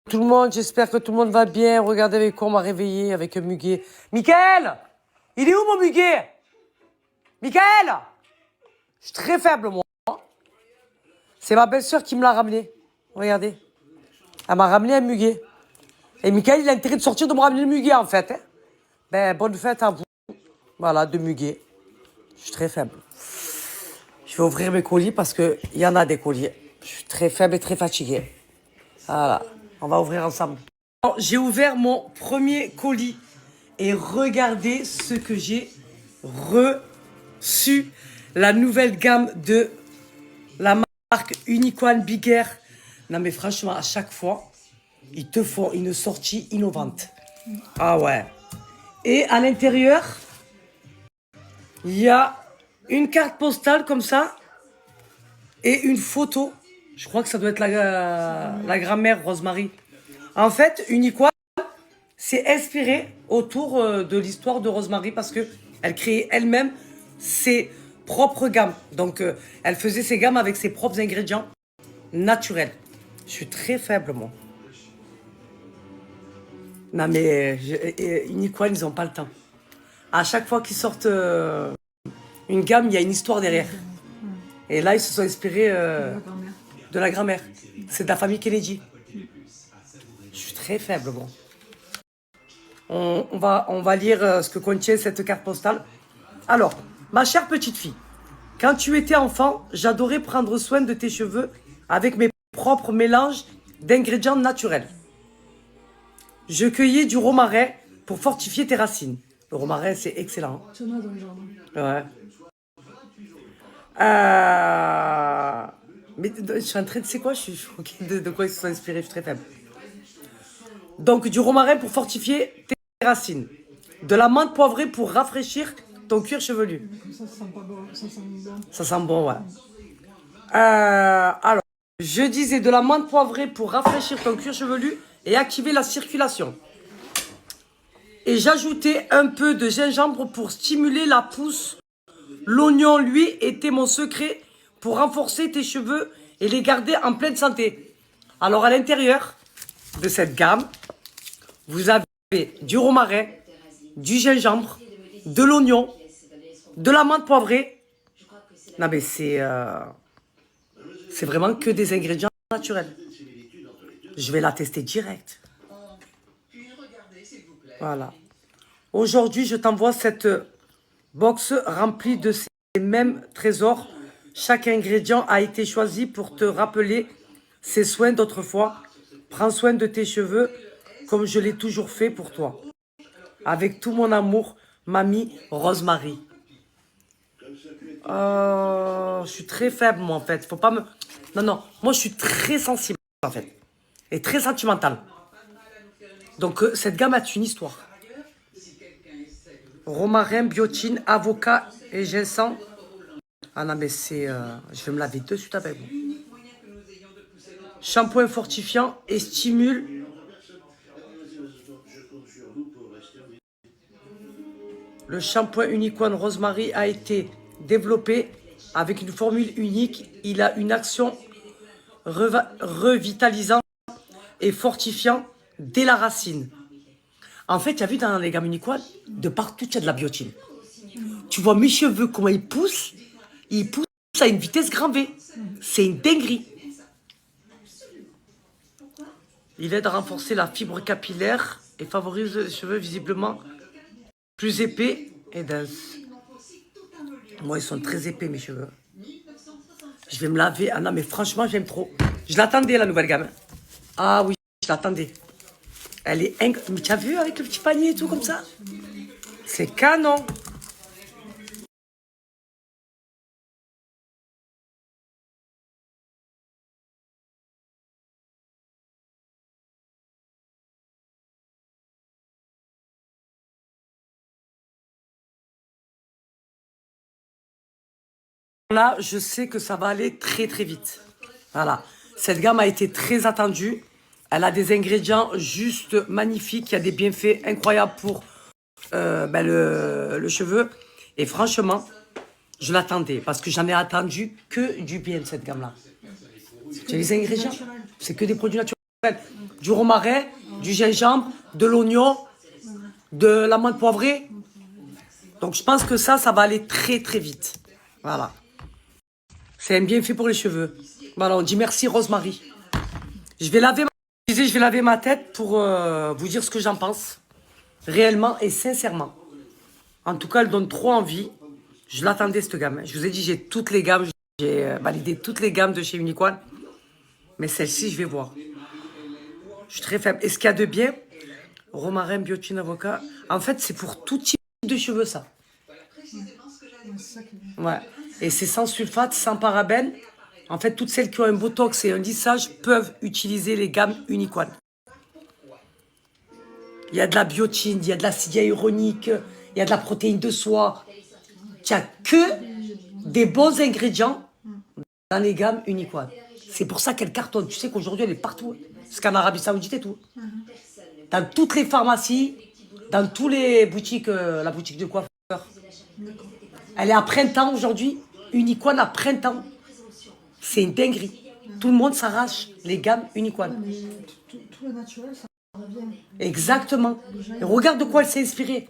Tout le monde, j'espère que tout le monde va bien. Regardez avec quoi on m'a réveillé, avec un muguet. Michael! Il est où mon muguet? Michael! Je suis très faible, moi. C'est ma belle-sœur qui me l'a ramené. Regardez. Elle m'a ramené un muguet. Et Michael, il a intérêt de sortir de me ramener le muguet, en fait. Hein. Ben, bonne fête à vous. Voilà, de muguet. Je suis très faible. Je vais ouvrir mes colis parce qu'il y en a des colis. Je suis très faible et très fatigué. Voilà. On va ouvrir ensemble. J'ai ouvert mon premier colis et regardez ce que j'ai reçu. La nouvelle gamme de la marque Unicorn Bigger. Non mais franchement, à chaque fois, ils te font une sortie innovante. Ah ouais. Et à l'intérieur, il y a une carte postale comme ça et une photo. Je crois que ça doit être la grand-mère Rosemary. En fait, Unicorn s'est inspirée autour de l'histoire de Rosemary parce que elle créait elle-même ses propres gammes. Donc, elle faisait ses gammes avec ses propres ingrédients naturels. Je suis très faible, moi. Non, mais Unicorn, ils n'ont pas le temps. À chaque fois qu'ils sortent une gamme, il y a une histoire derrière. Et là, ils se sont inspirés de la grand-mère. C'est de la famille Kennedy. Je suis très faible, bon. On va lire ce que contient cette carte postale. Alors, ma chère petite fille, quand tu étais enfant, j'adorais prendre soin de tes cheveux avec mes propres mélanges d'ingrédients naturels. Je cueillais du romarin pour fortifier tes racines. Le romarin, c'est excellent. Tu en as dans le jardin. Ouais. Mais je suis en train de... C'est quoi? Je suis choquée de quoi ils se sont inspirés. Je suis très faible. Donc, du romarin pour fortifier tes racines. De la menthe poivrée pour rafraîchir ton cuir chevelu. Comme ça sent pas bon. Ça sent bon. Ça sent bon, ouais. Alors, je disais de la menthe poivrée pour rafraîchir ton cuir chevelu et activer la circulation. Et j'ajoutais un peu de gingembre pour stimuler la pousse. L'oignon, lui, était mon secret pour renforcer tes cheveux et les garder en pleine santé. Alors, à l'intérieur de cette gamme, vous avez du romarin, du gingembre, de l'oignon, de la menthe poivrée. Non, mais c'est vraiment que des ingrédients naturels. Je vais la tester direct. Voilà. Aujourd'hui, je t'envoie cette box remplie de ces mêmes trésors. Chaque ingrédient a été choisi pour te rappeler ces soins d'autrefois. Prends soin de tes cheveux comme je l'ai toujours fait pour toi. Avec tout mon amour, mamie Rosemary. Je suis très faible, moi, en fait. Faut pas me... Non. Moi, je suis très sensible, en fait. Et très sentimentale. Donc, cette gamme a une histoire. Romarin, biotine, avocat et ginseng. Ah non, mais c'est... je vais me laver de suite avec vous. Shampoing fortifiant et stimule... Le shampoing Unicorn Rosemary a été développé avec une formule unique. Il a une action revitalisante et fortifiant dès la racine. En fait, tu as vu dans les gammes Unicorn, de partout, tu as de la biotine. Tu vois mes cheveux, comment ils poussent à une vitesse grand V. C'est une dinguerie. Il aide à renforcer la fibre capillaire et favorise les cheveux visiblement plus épais et denses. Moi, ils sont très épais, mes cheveux. Je vais me laver. Ah non, mais franchement, j'aime trop. Je l'attendais, la nouvelle gamme. Ah oui, je l'attendais. Elle est incroyable. Mais tu as vu avec le petit panier et tout comme ça? C'est canon. Là, je sais que ça va aller très très vite. Voilà. Cette gamme a été très attendue. Elle a des ingrédients juste magnifiques. Il y a des bienfaits incroyables pour le cheveu. Et franchement, je l'attendais parce que j'en ai attendu que du bien de cette gamme-là. C'est les ingrédients. C'est que des produits naturels. Du romarin, du gingembre, de l'oignon, de l'amande poivrée. Donc je pense que ça va aller très très vite. Voilà. C'est un bienfait pour les cheveux. Voilà, on dit merci Rosemary. Je vais laver ma tête pour vous dire ce que j'en pense. Réellement et sincèrement. En tout cas, elle donne trop envie. Je l'attendais cette gamme. Je vous ai dit, j'ai toutes les gammes. J'ai validé toutes les gammes de chez Unicorn. Mais celle-ci, je vais voir. Je suis très faible. Et ce qu'il y a de bien, romarin, biotine, avocat. En fait, c'est pour tout type de cheveux, ça. Ouais. Et c'est sans sulfate, sans parabènes. En fait, toutes celles qui ont un botox et un lissage peuvent utiliser les gammes Unicorn. Il y a de la biotine, il y a de l'acide hyaluronique, il y a de la protéine de soie. Il n'y a que des bons ingrédients dans les gammes Unicorn. C'est pour ça qu'elle cartonne. Tu sais qu'aujourd'hui, elle est partout. Jusqu'en Arabie Saoudite et tout. Dans toutes les pharmacies, dans toutes les boutiques, la boutique de coiffeur. Elle est à printemps aujourd'hui. Unicorn à printemps. C'est une dinguerie. Tout le monde s'arrache les gammes Unicorn. Tout le naturel, ça revient. Exactement. Et regarde de quoi elle s'est inspirée.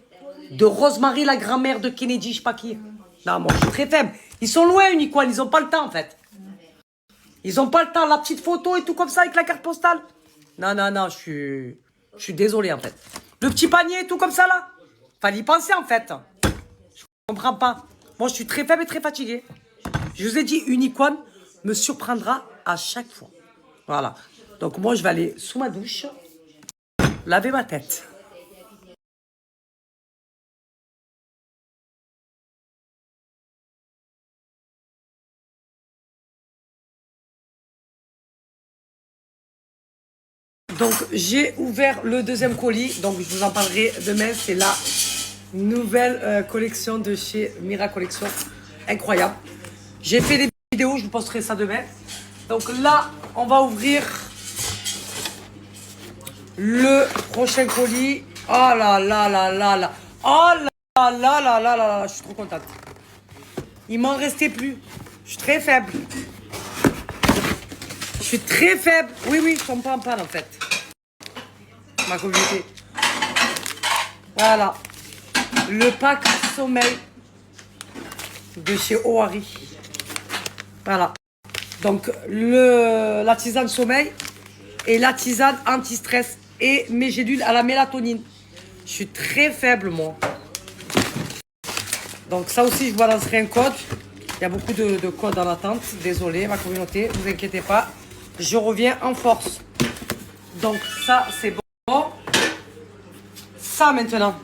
De Rosemary, la grand-mère de Kennedy, je sais pas qui. Non, moi, je suis très faible. Ils sont loin, Unicorn. Ils n'ont pas le temps, en fait. Ils n'ont pas le temps. La petite photo et tout comme ça avec la carte postale. Non, non, non, je suis désolé, en fait. Le petit panier et tout comme ça, là. Fallait y penser, en fait. Je comprends pas. Moi, je suis très faible et très fatigué. Je vous ai dit, Unicorn me surprendra à chaque fois. Voilà. Donc, moi, je vais aller sous ma douche, laver ma tête. Donc, j'ai ouvert le deuxième colis. Donc, je vous en parlerai demain. C'est la nouvelle collection de chez Mira Collection. Incroyable. J'ai fait des vidéos. Je vous posterai ça demain. Donc là, on va ouvrir le prochain colis. Oh là là là là là. Oh là là là là là. Je suis trop contente. Il m'en restait plus. Je suis très faible. Je suis très faible. Oui, oui, je tombe pas en panne en fait. Ma communauté. Voilà. Le pack sommeil de chez Ohari. Voilà. Donc, la tisane sommeil et la tisane anti-stress et mes gélules à la mélatonine. Je suis très faible, moi. Donc, ça aussi, je vous balancerai un code. Il y a beaucoup de codes en attente. Désolé, ma communauté, ne vous inquiétez pas. Je reviens en force. Donc, ça, c'est bon. Ça, maintenant.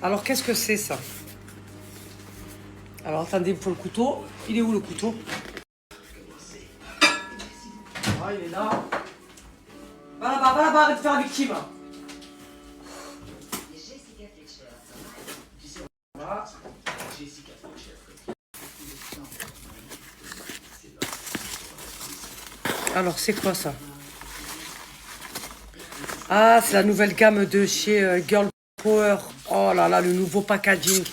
Alors, qu'est-ce que c'est, ça? Alors, attendez, il faut le couteau. Il est où, le couteau? Ah, il est là. Va là-bas, arrête de faire la victime. Voilà. Alors, c'est quoi ça? Ah, c'est la nouvelle gamme de chez Girl Power. Oh là là, le nouveau packaging.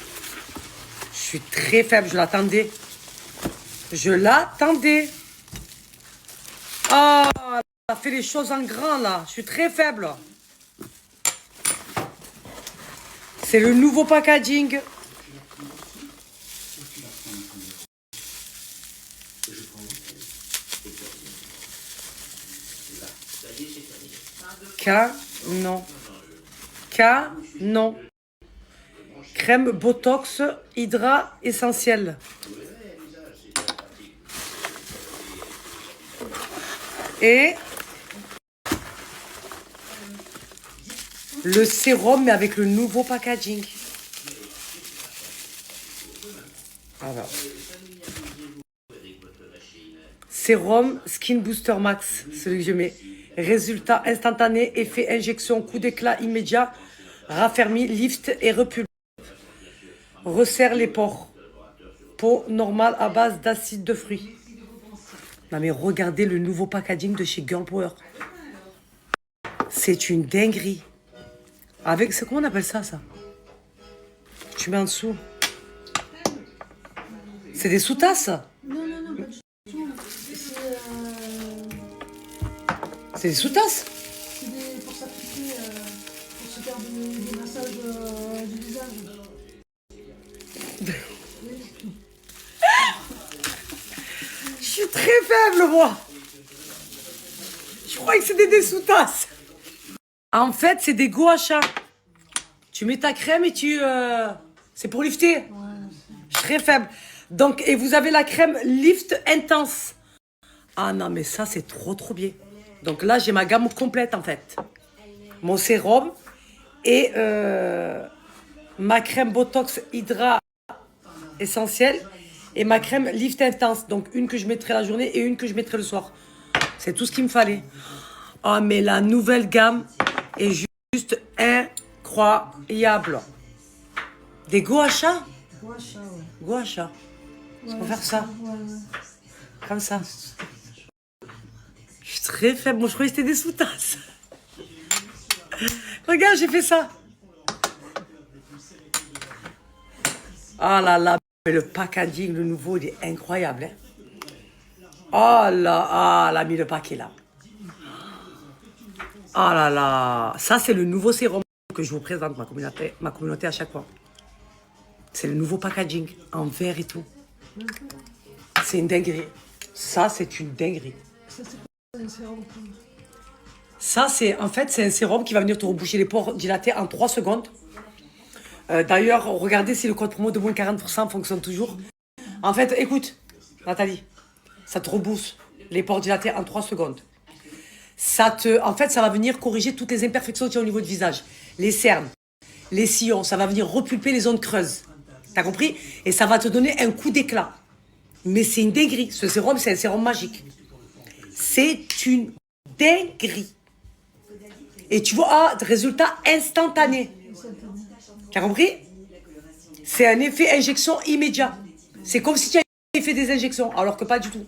Je suis très faible, je l'attendais. Je l'attendais. Oh, elle a fait les choses en grand là. Je suis très faible. C'est le nouveau packaging. Non. Non. Crème Botox Hydra Essentiel. Et le sérum, mais avec le nouveau packaging. Alors. Sérum Skin Booster Max, celui que je mets. Résultat instantané, effet injection, coup d'éclat immédiat, raffermi, lift et repulpe. Resserre les pores. Peau normale à base d'acide de fruits. Non mais regardez le nouveau packaging de chez Girl Power. C'est une dinguerie. Avec, c'est comment on appelle ça, ça? Tu mets en dessous. C'est des sous-tasses? Non, pas du tout. C'est des sous-tasses. C'est pour s'appliquer, pour se faire des massages du visage. Je suis très faible, moi. Je croyais que c'était des sous-tasses. En fait, c'est des gua sha. Tu mets ta crème et tu... C'est pour lifter. Ouais, Je suis très faible. Donc, et vous avez la crème Lift Intense. Ah non, mais ça, c'est trop, trop bien. Donc là, j'ai ma gamme complète, en fait. Mon sérum et ma crème Botox Hydra Essentielle et ma crème Lift Intense. Donc, une que je mettrai la journée et une que je mettrai le soir. C'est tout ce qu'il me fallait. Oh, mais la nouvelle gamme est juste incroyable. Des gua sha. gua sha, ouais. Gua sha. Ouais, Faut faire ça. Ouais, ouais. Comme ça. Je suis très faible. Moi, je croyais que c'était des sous-tasses. Regarde, j'ai fait ça. Ah là là. Mais le packaging, le nouveau, il est incroyable. Hein. Oh là, ah, elle a mis le paquet là. Oh là là. Ça, c'est le nouveau sérum que je vous présente, ma communauté à chaque fois. C'est le nouveau packaging, en verre et tout. C'est une dinguerie. Ça, c'est une dinguerie. Ça, c'est quoi un sérum? Ça, c'est en fait, c'est un sérum qui va venir te reboucher les pores dilatés en 3 secondes. D'ailleurs, regardez si le code promo de moins 40% fonctionne toujours. En fait, écoute, Nathalie, ça te rebouche les pores dilatés en 3 secondes. En fait, ça va venir corriger toutes les imperfections qu'il y a au niveau du visage. Les cernes, les sillons, ça va venir repulper les zones creuses. T'as compris? Et ça va te donner un coup d'éclat. Mais c'est une dinguerie. Ce sérum, c'est un sérum magique. C'est une dinguerie. Et tu vois, résultat instantané. T'as compris? C'est un effet injection immédiat. C'est comme si tu avais fait des injections, alors que pas du tout.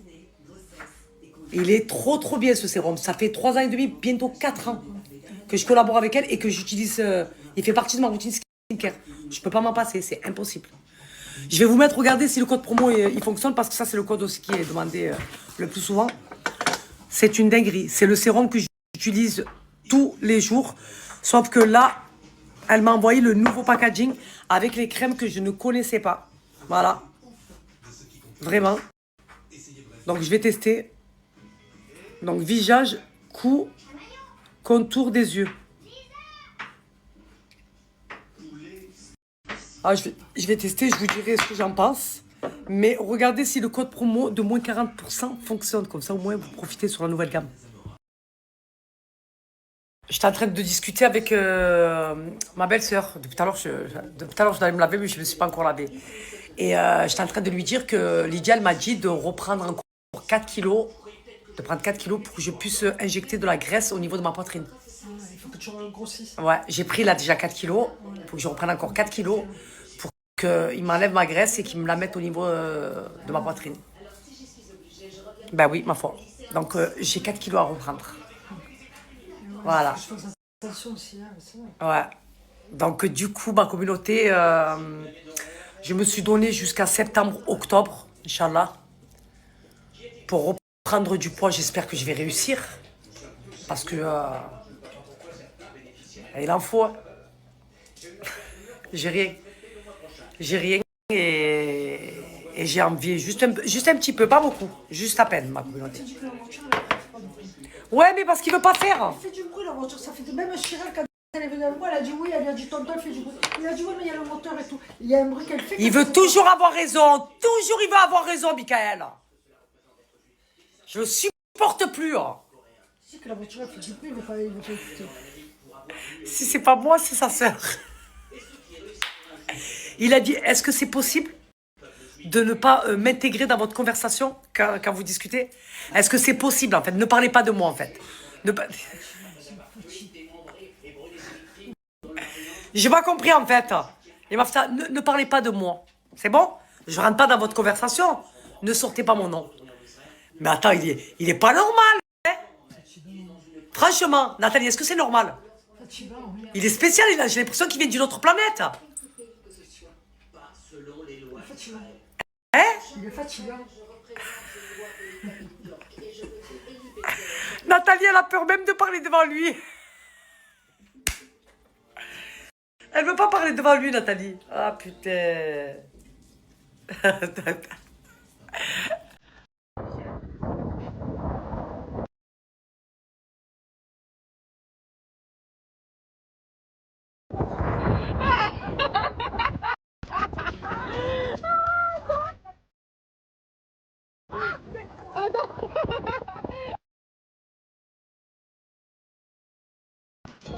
Il est trop trop bien ce sérum. Ça fait 3 ans et demi, bientôt 4 ans que je collabore avec elle et que j'utilise. Il fait partie de ma routine skincare. Je peux pas m'en passer, c'est impossible. Je vais vous mettre, regardez si le code promo il fonctionne parce que ça c'est le code aussi qui est demandé le plus souvent. C'est une dinguerie. C'est le sérum que j'utilise tous les jours. Sauf que là, elle m'a envoyé le nouveau packaging avec les crèmes que je ne connaissais pas. Voilà. Vraiment. Donc je vais tester. Donc visage, cou, contour des yeux. Ah, je vais tester, je vous dirai ce que j'en pense. Mais regardez si le code promo de moins 40% fonctionne. Comme ça, au moins, vous profitez sur la nouvelle gamme. J'étais en train de discuter avec ma belle-sœur. Depuis tout à l'heure, je devais me laver, mais je ne me suis pas encore lavée. Et j'étais en train de lui dire que Lydia, elle m'a dit de reprendre encore 4 kilos, de prendre 4 kilos pour que je puisse injecter de la graisse au niveau de ma poitrine. Il faut que tu grossisses. Ouais, j'ai pris là déjà 4 kilos, pour que je reprenne encore 4 kilos, pour qu'il m'enlève ma graisse et qu'il me la mette au niveau de ma poitrine. Ben oui, ma foi. Donc j'ai 4 kilos à reprendre. Voilà. Je fais attention aussi, hein, c'est vrai. Ouais. Donc du coup, ma communauté, je me suis donné jusqu'à septembre-octobre, Inch'Allah, pour reprendre du poids. J'espère que je vais réussir. Parce que il en faut. J'ai rien. J'ai rien et j'ai envie. Juste un petit peu, pas beaucoup. Juste à peine, ma communauté. Tu dis que la voiture, elle fait pas de bruit. Ouais, mais parce qu'il veut pas faire. Elle fait du bruit, la voiture. Ça fait de même Chirel, quand elle est venue à moi, elle a dit oui, elle lui a dit tonton, elle fait du bruit. Il a dit oui, mais il y a le moteur et tout. Il y a un bruit qu'elle fait. Il veut toujours avoir raison. Toujours, il veut avoir raison, Michael. Je le supporte plus. Tu sais que la voiture, elle fait du bruit, il veut pas écouter. Si c'est pas moi, c'est sa sœur. Il a dit, est-ce que c'est possible de ne pas m'intégrer dans votre conversation quand vous discutez? Est-ce que c'est possible, en fait? Ne parlez pas de moi, en fait. J'ai pas compris, en fait. Il m'a fait, ne parlez pas de moi. C'est bon? Je rentre pas dans votre conversation. Ne sortez pas mon nom. Mais attends, il est pas normal. Hein? Franchement, Nathalie, est-ce que c'est normal? Il est spécial, j'ai l'impression qu'il vient d'une autre planète. Hein? Il est fatigant. Nathalie, elle a peur même de parler devant lui. Elle veut pas parler devant lui, Nathalie. Ah, putain.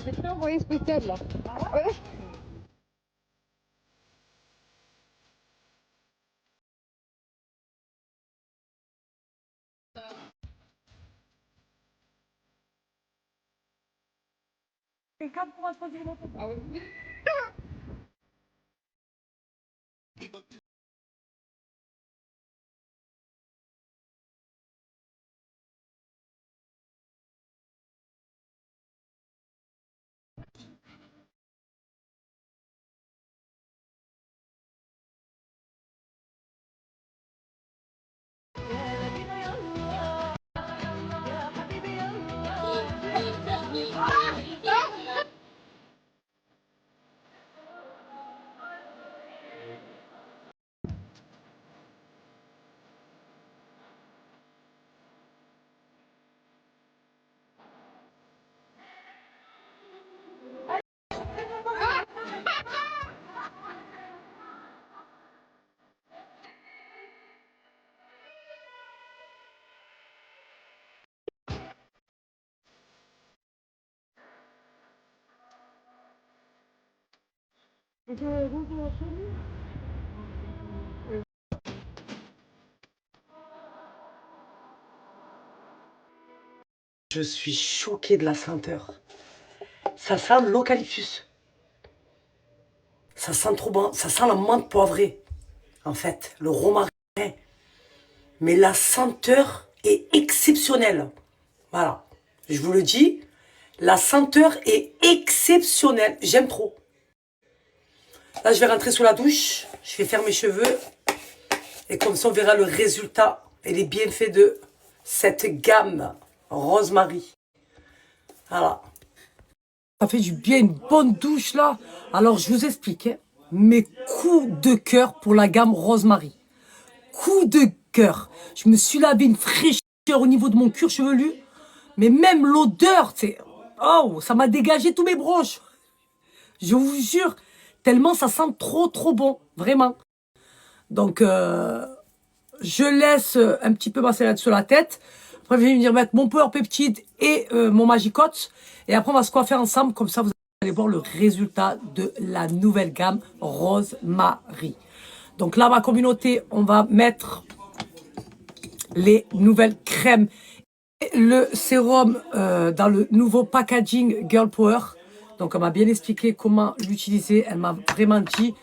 C'est un envoyé spécial là. Ouais. Ah ouais. Je suis choquée de la senteur. Ça sent l'eucalyptus. Ça sent trop bon. Ça sent la menthe poivrée. En fait, le romarin. Mais la senteur est exceptionnelle. Voilà. Je vous le dis. La senteur est exceptionnelle. J'aime trop. Là, je vais rentrer sous la douche. Je vais faire mes cheveux. Et comme ça, on verra le résultat et les bienfaits de cette gamme Rosemary. Voilà. Ça fait du bien, une bonne douche là. Alors, je vous explique. Hein. Mes coups de cœur pour la gamme Rosemary. Coup de cœur. Je me suis lavé une fraîcheur au niveau de mon cuir chevelu. Mais même l'odeur, c'est... Oh, ça m'a dégagé tous mes bronches. Je vous jure. Tellement ça sent trop bon. Vraiment. Donc, je laisse un petit peu masser sur la tête. Après, je vais venir mettre mon Power Peptide et mon Magicote. Et après, on va se coiffer ensemble. Comme ça, vous allez voir le résultat de la nouvelle gamme Rosemary. Donc là, ma communauté, on va mettre les nouvelles crèmes. Et le sérum dans le nouveau packaging Girl Power. Donc, elle m'a bien expliqué comment l'utiliser. Elle m'a vraiment dit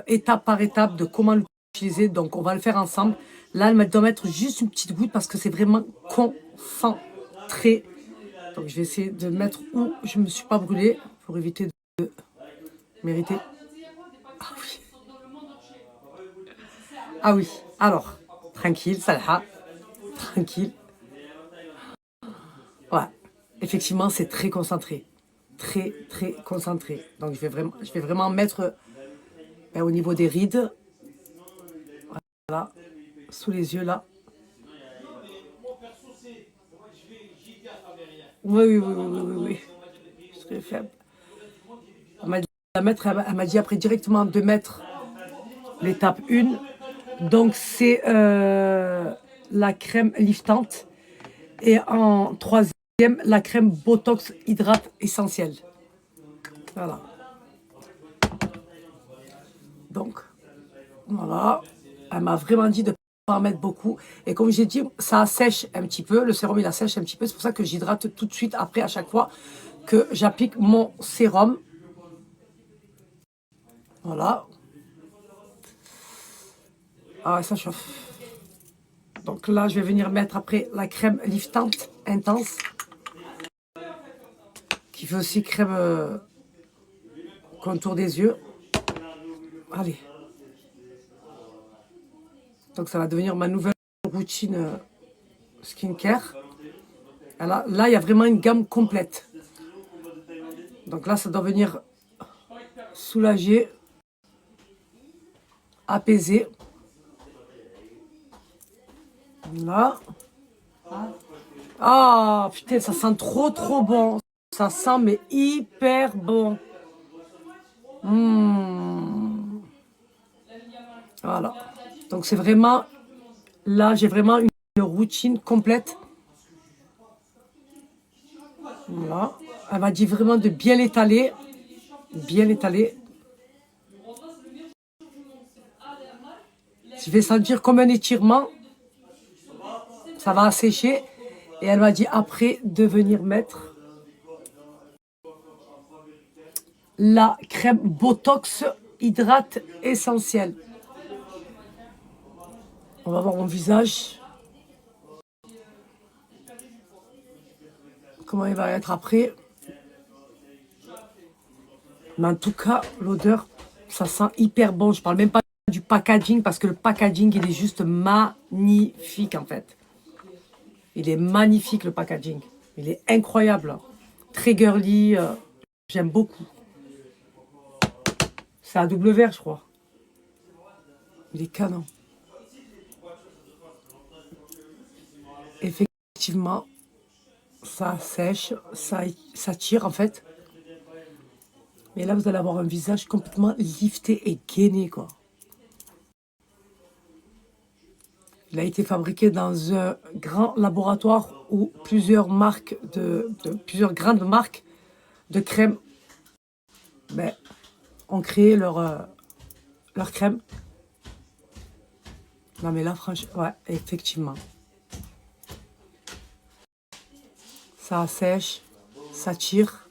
étape par étape de comment l'utiliser. Donc, on va le faire ensemble. Là, elle doit mettre juste une petite goutte parce que c'est vraiment concentré. Donc, je vais essayer de mettre où je ne me suis pas brûlée pour éviter de mériter. Ah oui. Ah oui. Alors, tranquille, Salha. Tranquille. Ouais. Effectivement, c'est très concentré. Très concentré. Donc, je vais vraiment mettre au niveau des rides. Voilà. Sous les yeux, là. Oui. Je serais faible. Elle m'a dit après directement de mettre l'étape 1. Donc, c'est la crème liftante. Et en troisième, la crème Botox Hydrate Essentielle. Voilà. Donc, voilà. Elle m'a vraiment dit de ne pas en mettre beaucoup. Et comme j'ai dit, ça assèche un petit peu. Le sérum, il assèche un petit peu. C'est pour ça que j'hydrate tout de suite après, à chaque fois que j'applique mon sérum. Voilà. Ah ouais, ça chauffe. Donc là, je vais venir mettre après la crème liftante intense. Qui fait aussi crème contour des yeux. Allez. Donc ça va devenir ma nouvelle routine skincare. Là, il y a vraiment une gamme complète. Donc là, ça doit venir soulager, apaiser. Là. Ah, putain, ça sent trop bon. Ça sent, mais hyper bon. Voilà. Donc c'est vraiment... Là, j'ai vraiment une routine complète. Voilà. Elle m'a dit vraiment de bien l'étaler. Bien l'étaler. Je vais sentir comme un étirement. Ça va assécher. Et elle m'a dit après de venir mettre la crème Botox Hydrate Essentielle. On va voir mon visage. Comment il va être après. Mais en tout cas, l'odeur, ça sent hyper bon. Je parle même pas du packaging parce que le packaging, il est juste magnifique en fait. Il est magnifique le packaging. Il est incroyable. Très girly. J'aime beaucoup. C'est un double verre, je crois. Il est canon. Effectivement, ça sèche, ça tire en fait. Mais là, vous allez avoir un visage complètement lifté et gainé, quoi. Il a été fabriqué dans un grand laboratoire où plusieurs marques plusieurs grandes marques de crème ont créé leur crème. Non mais là, franchement, ouais, effectivement. Ça sèche, ça tire.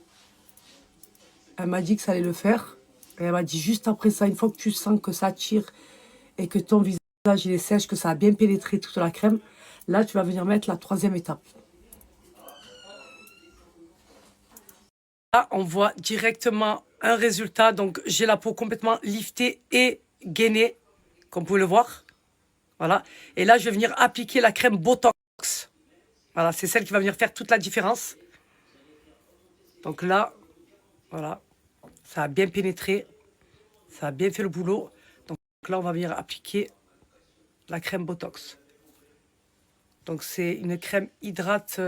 Elle m'a dit que ça allait le faire. Et elle m'a dit juste après ça, une fois que tu sens que ça tire et que ton visage il est sèche, que ça a bien pénétré toute la crème, là tu vas venir mettre la troisième étape. Là, on voit directement un résultat. Donc j'ai la peau complètement liftée et gainée, comme vous pouvez le voir. Voilà. Et là, je vais venir appliquer la crème Botox. Voilà, c'est celle qui va venir faire toute la différence. Donc là, voilà, ça a bien pénétré. Ça a bien fait le boulot. Donc là, on va venir appliquer la crème Botox. Donc c'est une crème hydrate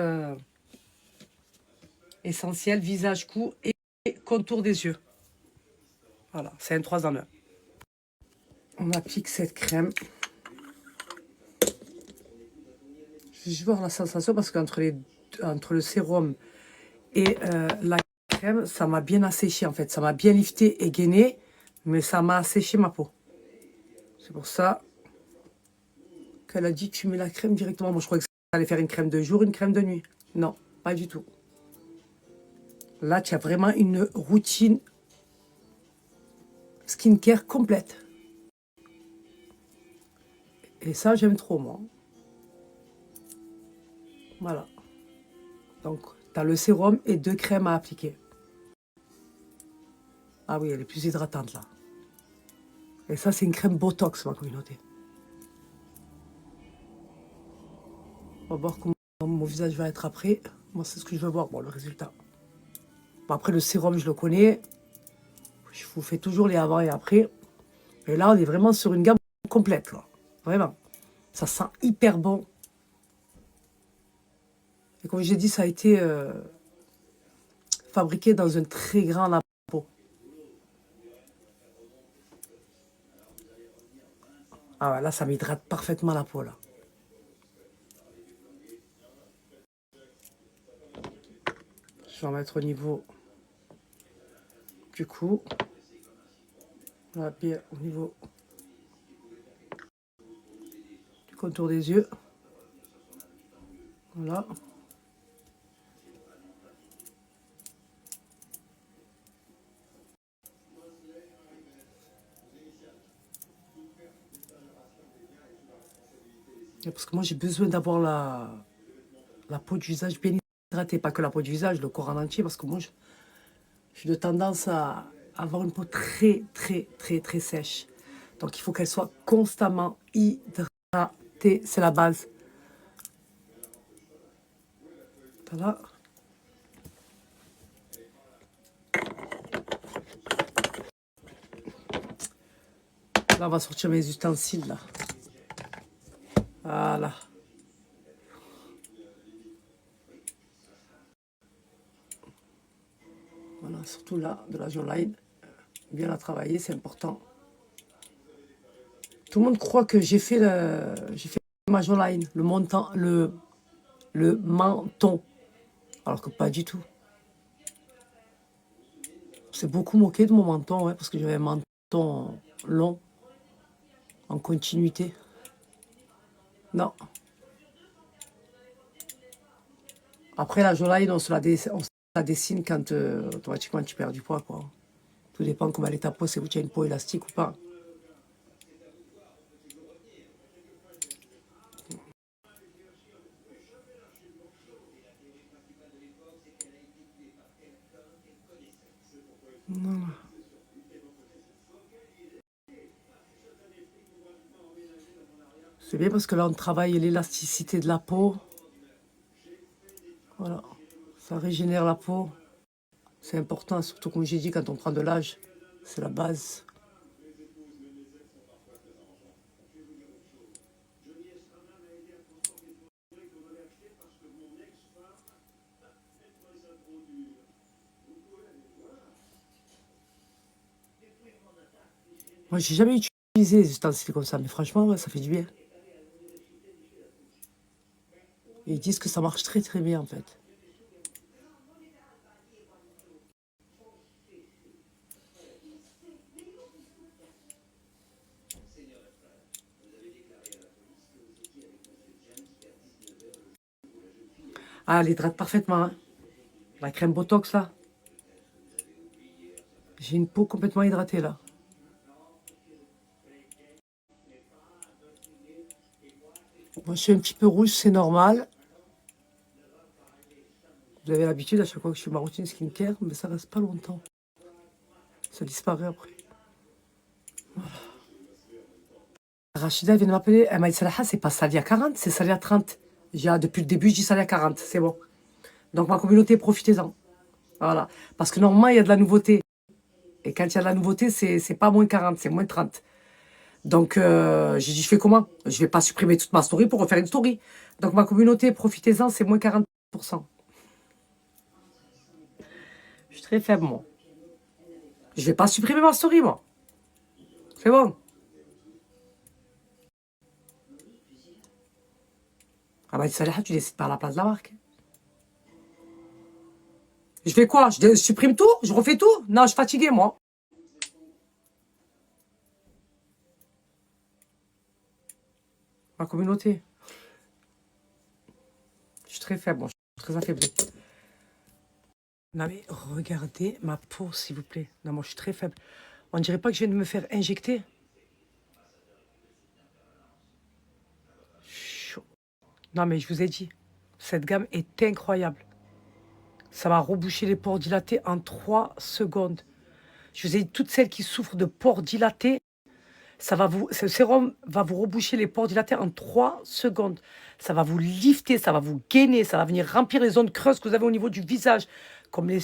essentielle, visage, cou et contour des yeux. Voilà, c'est un 3 en 1. On applique cette crème. Je vais voir la sensation parce qu'entre le sérum et la crème, ça m'a bien asséché en fait. Ça m'a bien lifté et gainé, mais ça m'a asséché ma peau. C'est pour ça qu'elle a dit que tu mets la crème directement. Moi, je croyais que ça allait faire une crème de jour, une crème de nuit. Non, pas du tout. Là, tu as vraiment une routine skincare complète. Et ça, j'aime trop, moi. Voilà. Donc, tu as le sérum et 2 crèmes à appliquer. Ah oui, elle est plus hydratante, là. Et ça, c'est une crème Botox, ma communauté. On va voir comment mon visage va être après. Moi, c'est ce que je veux voir, bon, le résultat. Bon, après, le sérum, je le connais. Je vous fais toujours les avant et après. Et là, on est vraiment sur une gamme complète, là. Vraiment. Ça sent hyper bon. Et comme j'ai dit, ça a été fabriqué dans un très grand labo. Ah ouais, là, ça m'hydrate parfaitement la peau, là. Je vais en mettre au niveau du cou. Là, bien au niveau du contour des yeux. Voilà. Parce que moi, j'ai besoin d'avoir la peau du visage bien hydratée. Pas que la peau du visage, le corps en entier. Parce que moi, j'ai de tendance à avoir une peau très, très, très, très sèche. Donc, il faut qu'elle soit constamment hydratée. C'est la base. Voilà. Là, on va sortir mes ustensiles, là. Voilà. Voilà, surtout là, de la jawline. Bien la travailler, c'est important. Tout le monde croit que j'ai fait ma jawline, le menton. Alors que pas du tout. C'est beaucoup moqué de mon menton, ouais, parce que j'avais un menton long, en continuité. Non. Après, la jawline, on se la dessine quand automatiquement tu perds du poids, quoi. Tout dépend comment elle est ta peau, c'est où tu as une peau élastique ou pas. Non. C'est bien parce que là, on travaille l'élasticité de la peau. Voilà. Ça régénère la peau. C'est important, surtout comme j'ai dit, quand on prend de l'âge. C'est la base. Moi, j'ai jamais utilisé les ustensiles comme ça, mais franchement, ouais, ça fait du bien. Et ils disent que ça marche très très bien, en fait. Ah, elle hydrate parfaitement, hein. La crème Botox, là. J'ai une peau complètement hydratée, là. Moi, je suis un petit peu rouge, c'est normal. Vous avez l'habitude, à chaque fois que je fais ma routine skincare, mais ça reste pas longtemps. Ça disparaît après. Voilà. Rachida vient de m'appeler, elle m'a dit, Salaha, c'est pas Salia 40, c'est Salia 30. Depuis le début, je dis Salia 40, c'est bon. Donc ma communauté, profitez-en. Voilà. Parce que normalement, il y a de la nouveauté. Et quand il y a de la nouveauté, c'est pas moins 40, c'est moins 30. Donc, j'ai dit, je fais comment? Je vais pas supprimer toute ma story pour refaire une story. Donc, ma communauté, profitez-en, c'est moins 40%. Je suis très faible, moi. Je vais pas supprimer ma story, moi. C'est bon. Ah bah, Salah, tu décides pas à la place de la marque. Je fais quoi? Je supprime tout? Je refais tout? Non, je suis fatigué, moi. Ma communauté. Je suis très faible, moi. Je suis très affaibli. Non, mais regardez ma peau, s'il vous plaît. Non, moi, je suis très faible. On dirait pas que je viens de me faire injecter. Chaud. Non, mais je vous ai dit, cette gamme est incroyable. Ça va reboucher les pores dilatés en 3 secondes. Je vous ai dit, toutes celles qui souffrent de pores dilatés, ce sérum va vous reboucher les pores dilatés en 3 secondes. Ça va vous lifter, ça va vous gainer, ça va venir remplir les zones creuses que vous avez au niveau du visage, comme les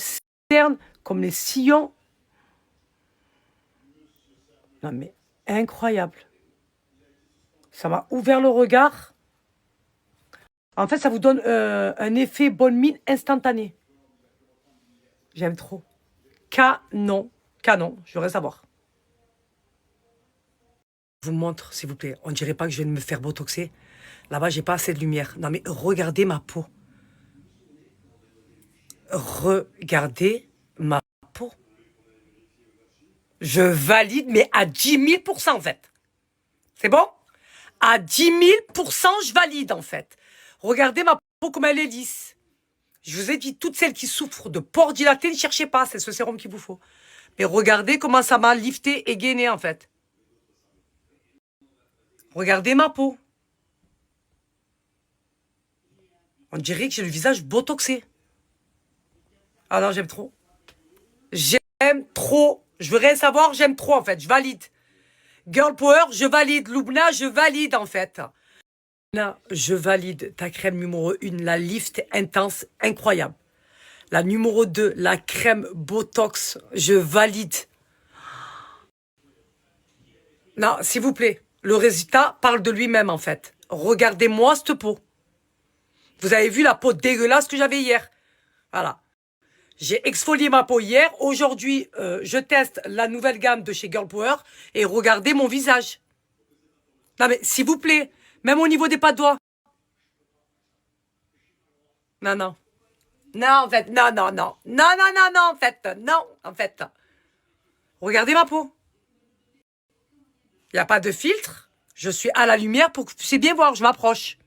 cernes, comme les sillons. Non mais, incroyable. Ça m'a ouvert le regard. En fait, ça vous donne un effet bonne mine instantané. J'aime trop. Canon. Canon, je voudrais savoir. Je vous montre, s'il vous plaît. On dirait pas que je viens de me faire botoxer. Là-bas, j'ai pas assez de lumière. Non, mais regardez ma peau. Regardez ma peau. Je valide, mais à 10 000%, en fait. C'est bon? À 10 000%, je valide, en fait. Regardez ma peau comme elle est lisse. Je vous ai dit, toutes celles qui souffrent de pores dilatés, ne cherchez pas, c'est ce sérum qu'il vous faut. Mais regardez comment ça m'a lifté et gainé, en fait. Regardez ma peau. On dirait que j'ai le visage botoxé. Ah non, j'aime trop. J'aime trop. Je veux rien savoir, j'aime trop, en fait. Je valide. Girl Power, je valide. Loubna, je valide, en fait. Je valide ta crème numéro 1, la Lift Intense, incroyable. La numéro 2, la crème Botox, je valide. Non, s'il vous plaît, le résultat parle de lui-même en fait. Regardez-moi cette peau. Vous avez vu la peau dégueulasse que j'avais hier. Voilà. J'ai exfolié ma peau hier. Aujourd'hui, je teste la nouvelle gamme de chez Girl Power et regardez mon visage. Non mais s'il vous plaît, même au niveau des pas de doigts. Non, non. Non, en fait, non, non, non. Non, non, non, non, en fait, non, en fait. Regardez ma peau. Il n'y a pas de filtre. Je suis à la lumière pour que vous puissiez bien voir. Je m'approche.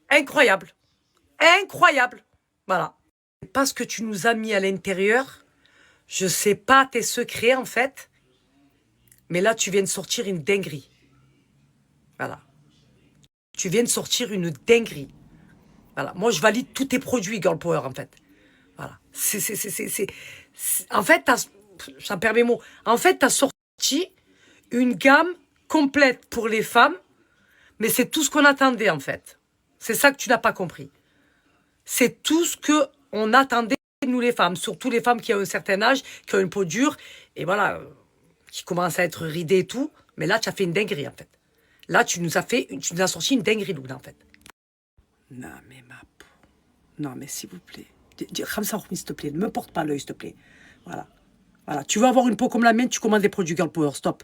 Incroyable. Incroyable. Voilà. Parce que tu nous as mis à l'intérieur, je sais pas tes secrets, en fait. Mais là, tu viens de sortir une dinguerie. Voilà. Tu viens de sortir une dinguerie. Voilà. Moi, je valide tous tes produits, Girl Power, en fait. Voilà. En fait, ça me permet mot. En fait, tu as sorti une gamme complète pour les femmes, mais c'est tout ce qu'on attendait, en fait. C'est ça que tu n'as pas compris. C'est tout ce qu'on attendait, nous, les femmes. Surtout les femmes qui ont un certain âge, qui ont une peau dure, et voilà, qui commencent à être ridées et tout. Mais là, tu as fait une dinguerie, en fait. Là, tu nous as sorti une dinguerie, Luna, en fait. Non, mais ma peau. Non, mais s'il vous plaît. Khamsa Roumi, s'il te plaît. Ne me porte pas l'œil, s'il te plaît. Voilà. Voilà. Tu veux avoir une peau comme la mienne, tu commandes des produits Girl Power. Stop.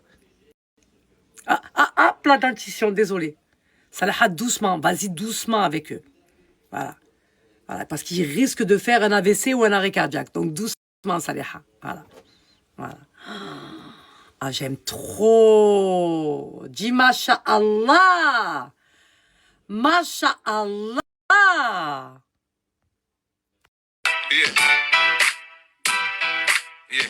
La dentition, désolé. Salaha, doucement. Vas-y doucement avec eux. Voilà. Voilà. Parce qu'ils risquent de faire un AVC ou un arrêt cardiaque. Donc, doucement, Salaha. Voilà. Voilà. Ah, j'aime trop. Dis Masha'Allah. Masha'Allah. Yeah. Yeah.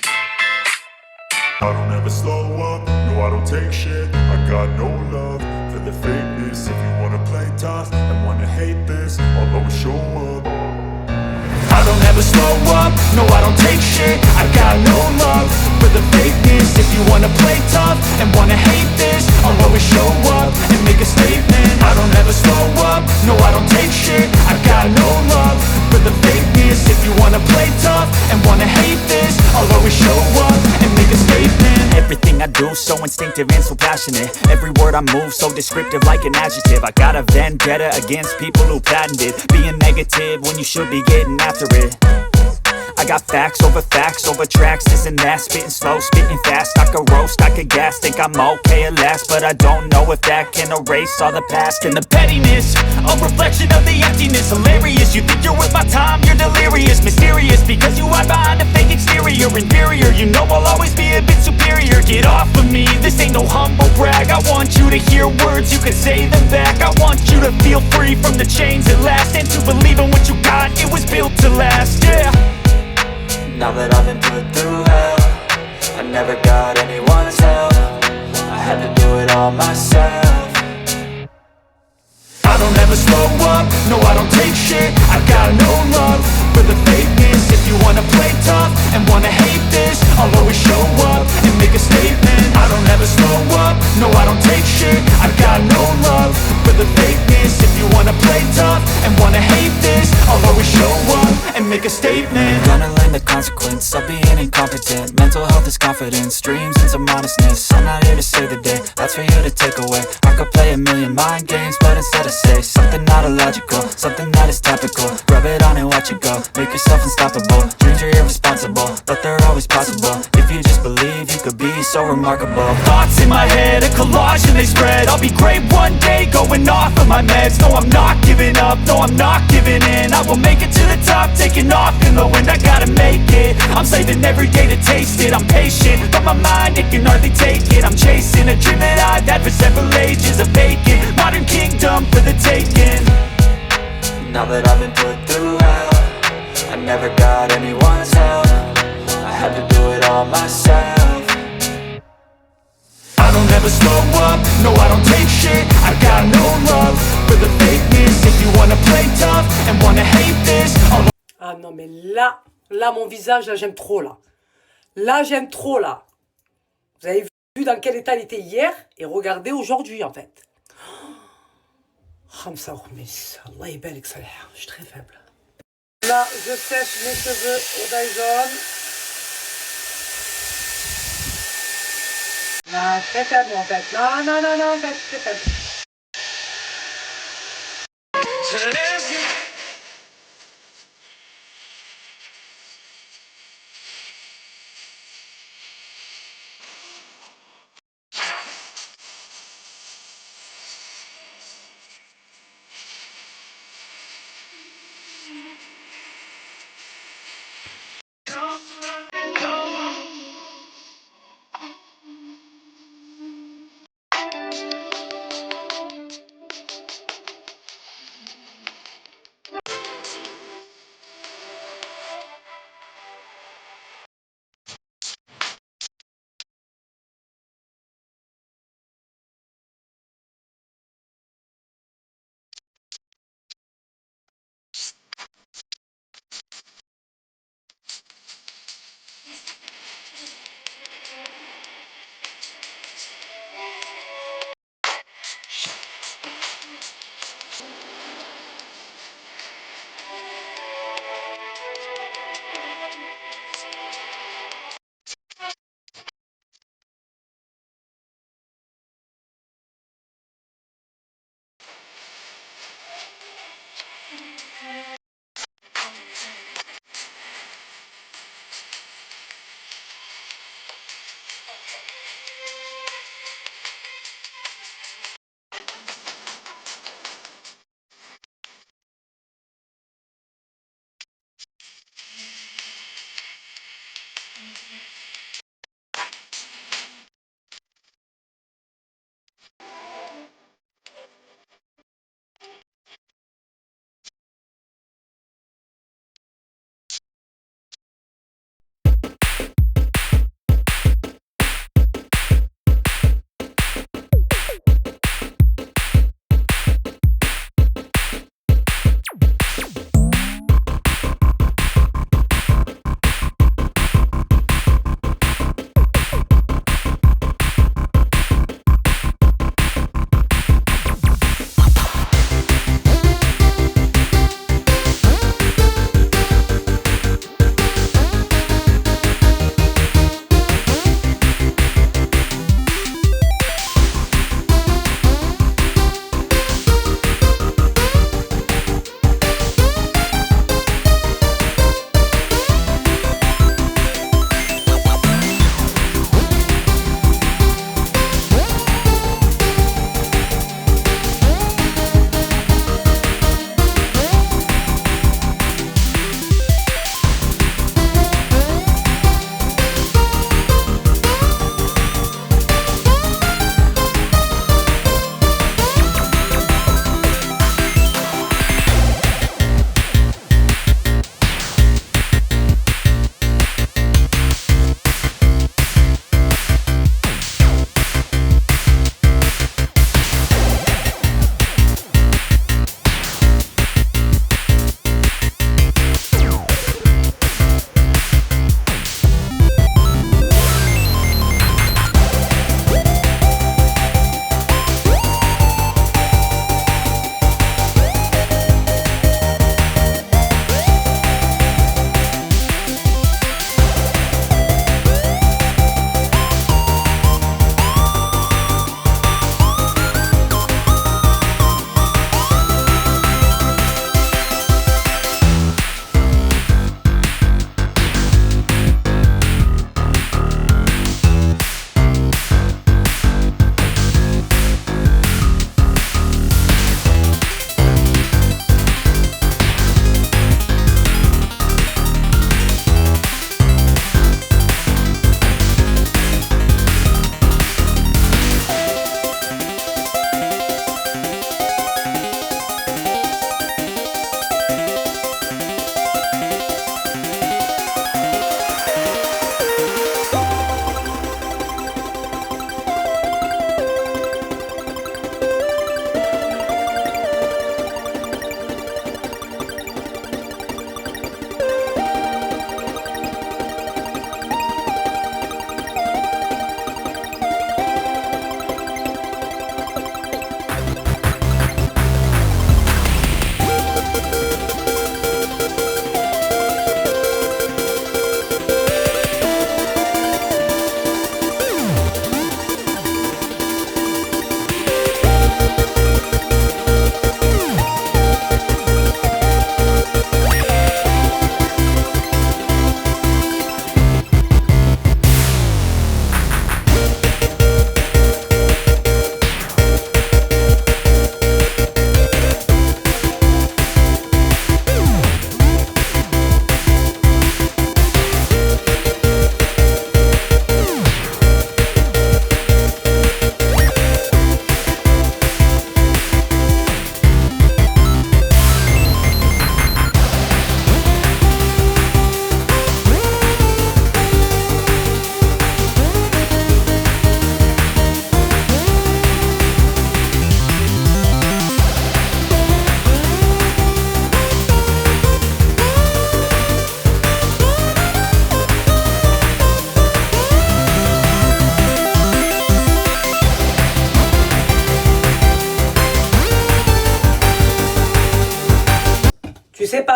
I don't ever slow up, no I don't take shit. I got no love for the fakeness. If you wanna play tough and wanna hate this, I'll always show up. I don't ever slow up, no I don't take shit. I got no love for the fakeness. If you wanna play tough and wanna hate this, I'll always show up and make a statement. I don't ever slow up, no I don't take shit. I got no love for the fakeness. If you wanna play tough and wanna hate this, I'll always show up and make a statement. Everything I do so instinctive and so passionate. Every word I move so descriptive like an adjective. I got a vendetta against people who patented being negative when you should be getting after it. I got facts over tracks, this and that. Spitting slow, spitting fast, I could roast, I could gas. Think I'm okay at last, but I don't know if that can erase all the past. And the pettiness, a reflection of the emptiness. Hilarious, you think you're worth my time, you're delirious. Mysterious, because you hide behind a fake exterior. Inferior, you know I'll always be a bit superior. Get off of me, this ain't no humble brag. I want you to hear words, you can say them back. I want you to feel free from the chains at last, and to believe in what you got, it was built to last, yeah. Now that I've been put through hell, I never got anyone's help. I had to do it all myself. I don't ever slow up, no I don't take shit. I got no love for the fakeness. If you wanna play tough and wanna hate this, I'll always show up and make a statement. I don't ever slow up, no I don't take shit. I got no love for the fakeness. If you wanna play tough and wanna hate this, I'll always show up and make a statement. Gonna learn the consequence of being incompetent. Mental health is confidence, dreams and some honestness. I'm not here to save the day, that's for you to take away. I could play a million mind games, but instead I say something not illogical, something that is topical. Rub it on and watch it go, make yourself unstoppable. Dreams are irresponsible, but they're always possible. If you just believe, you could be so remarkable. Thoughts in my head, a collage and they spread. I'll be great one day, going off of my meds. No, I'm not giving up, no, I'm not giving in. I will make it to the top, taking off in the wind. I gotta make it, I'm saving every day to taste it. I'm patient, but my mind, it can hardly take it. I'm chasing a dream that I've had for several ages. A vacant, modern kingdom for the taking. Now that I've been put through hell, I never got anyone's help. I had to do it all myself. I don't ever slow up, no I don't take shit. I got no love for the fakeness. If you wanna play tough and wanna hate this, I'll... Ah non, mais là, mon visage, là, j'aime trop, là. Là, j'aime trop, là. Vous avez vu dans quel état il était hier et regardez aujourd'hui, en fait. خمسة وخميس الله يبارك صالحة je suis très faible. Là je sèche mes cheveux au Dyson. Non, très faible en fait. Non, en fait, très faible.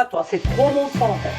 pas toi, c'est trop mon sang en fait.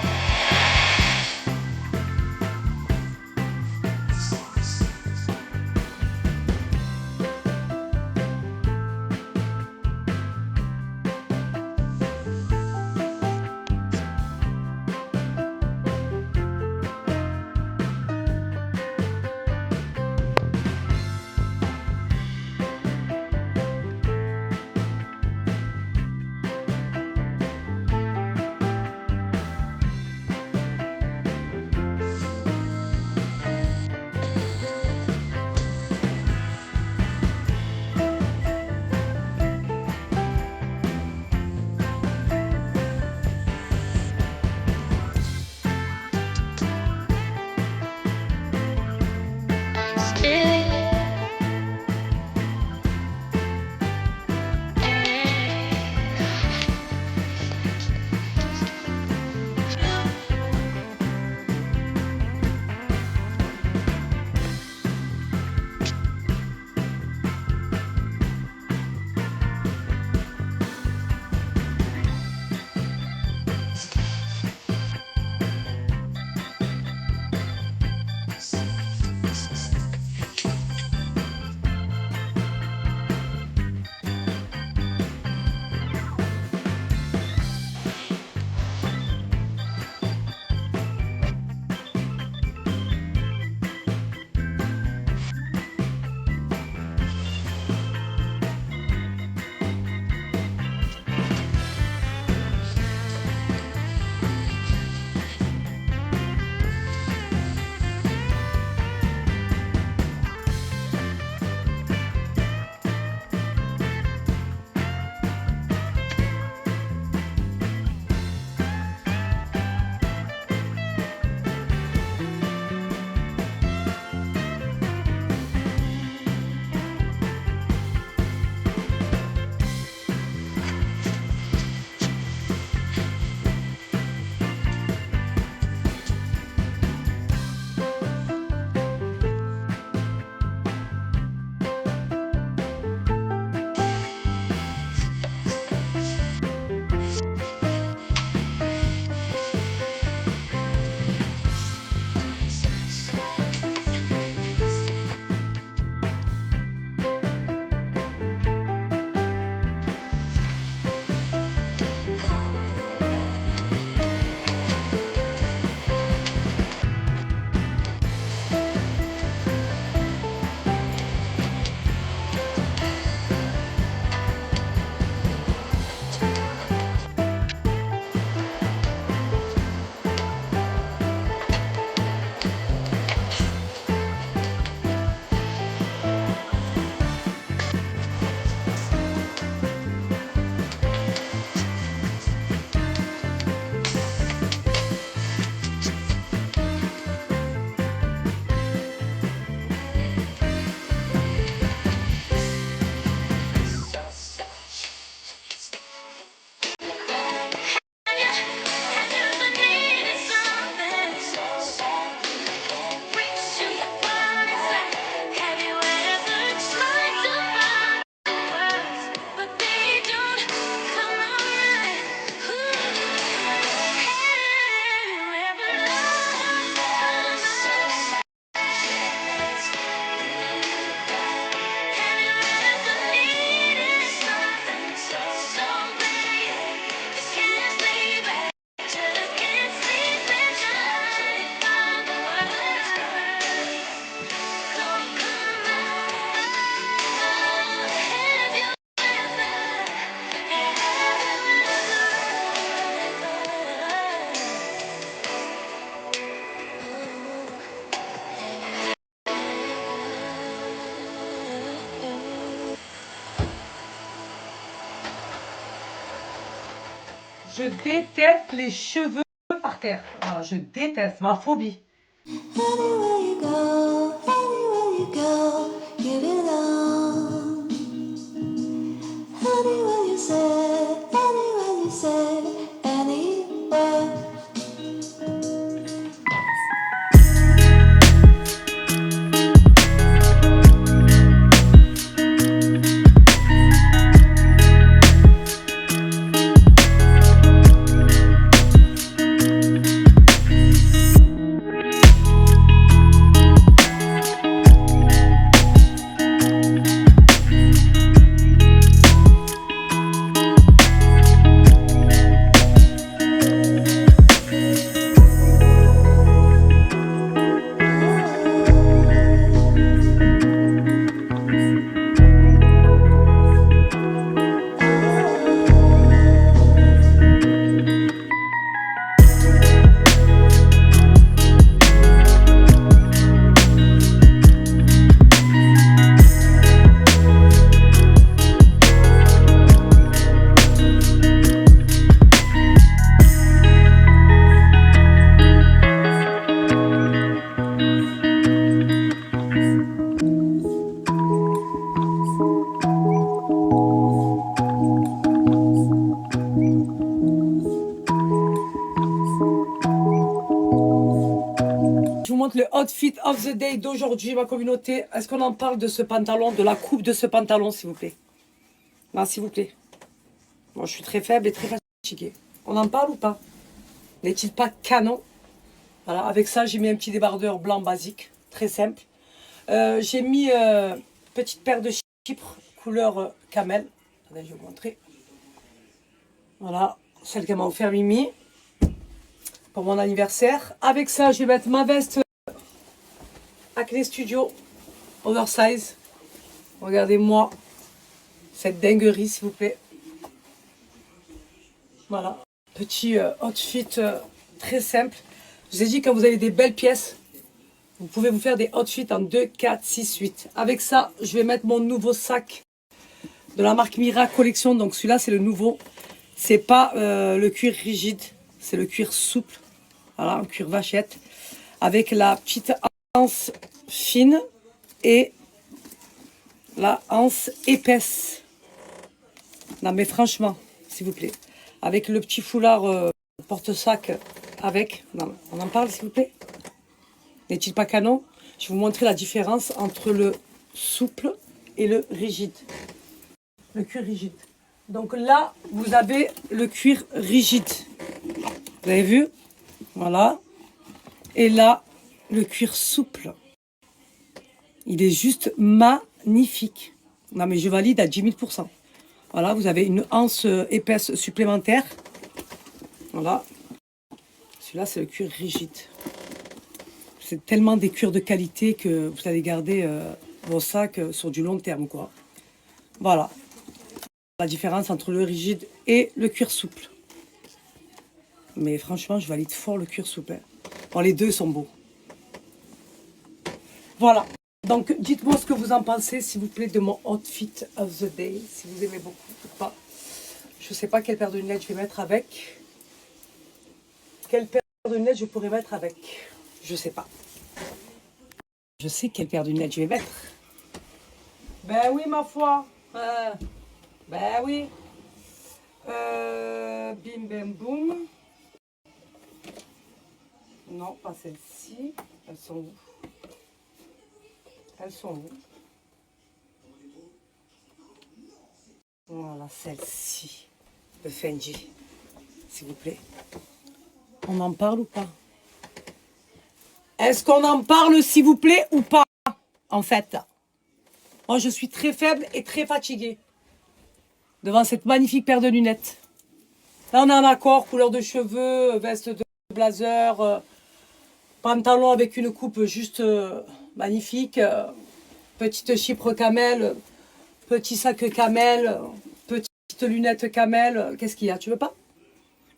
Je déteste les cheveux par terre. Ah, je déteste, ma phobie. Anywhere you go, give it all. Anywhere you say, anywhere. Je vous montre le outfit of the day d'aujourd'hui, ma communauté. Est-ce qu'on en parle de ce pantalon, de la coupe de ce pantalon, s'il vous plaît? Non, s'il vous plaît. Moi, je suis très faible et très fatiguée. On en parle ou pas? N'est-il pas canon? Voilà, avec ça, j'ai mis un petit débardeur blanc basique, très simple. J'ai mis petite paire de Chypre, couleur camel. Attendez, je vais vous montrer. Voilà, celle qu'elle m'a offert Mimi pour mon anniversaire. Avec ça, je vais mettre ma veste Acne Studio oversize. Regardez-moi cette dinguerie, s'il vous plaît. Voilà, petit outfit très simple. Je vous ai dit, quand vous avez des belles pièces, vous pouvez vous faire des outfits en 2, 4, 6, 8. Avec ça, je vais mettre mon nouveau sac de la marque Mira Collection. Donc celui-là, c'est le nouveau. C'est pas le cuir rigide, c'est le cuir souple. Voilà, un cuir vachette. Avec la petite anse fine et la anse épaisse. Non mais franchement, s'il vous plaît. Avec le petit foulard porte-sac avec. Non, on en parle, s'il vous plaît? N'est-il pas canon? Je vais vous montrer la différence entre le souple et le rigide. Le cuir rigide. Donc là, vous avez le cuir rigide. Vous avez vu? Voilà. Et là, le cuir souple. Il est juste magnifique. Non mais je valide à 10 000%. Voilà, vous avez une anse épaisse supplémentaire. Voilà. Celui-là, c'est le cuir rigide. C'est tellement des cuirs de qualité que vous allez garder vos sacs sur du long terme, quoi. Voilà. La différence entre le rigide et le cuir souple. Mais franchement, je valide fort le cuir souple. Bon, les deux sont beaux. Voilà. Donc, dites-moi ce que vous en pensez, s'il vous plaît, de mon outfit of the day. Si vous aimez beaucoup ou pas. Je ne sais pas quelle paire de lunettes je vais mettre avec. Quelle paire de lunettes je pourrais mettre avec? Je ne sais pas. Je sais quelle paire de lunettes je vais mettre. Ben oui, ma foi. Ben oui. Bim, bam, boum. Non, pas celle-ci. Elles sont où? Elles sont où? Voilà, celle-ci. De Fendi. S'il vous plaît. On en parle ou pas? Est-ce qu'on en parle, s'il vous plaît, ou pas? En fait, moi, je suis très faible et très fatiguée devant cette magnifique paire de lunettes. Là, on est en accord, couleur de cheveux, veste de blazer, pantalon avec une coupe juste magnifique, petite chypre camel, petit sac camel, petite lunette camel. Qu'est-ce qu'il y a? Tu veux pas?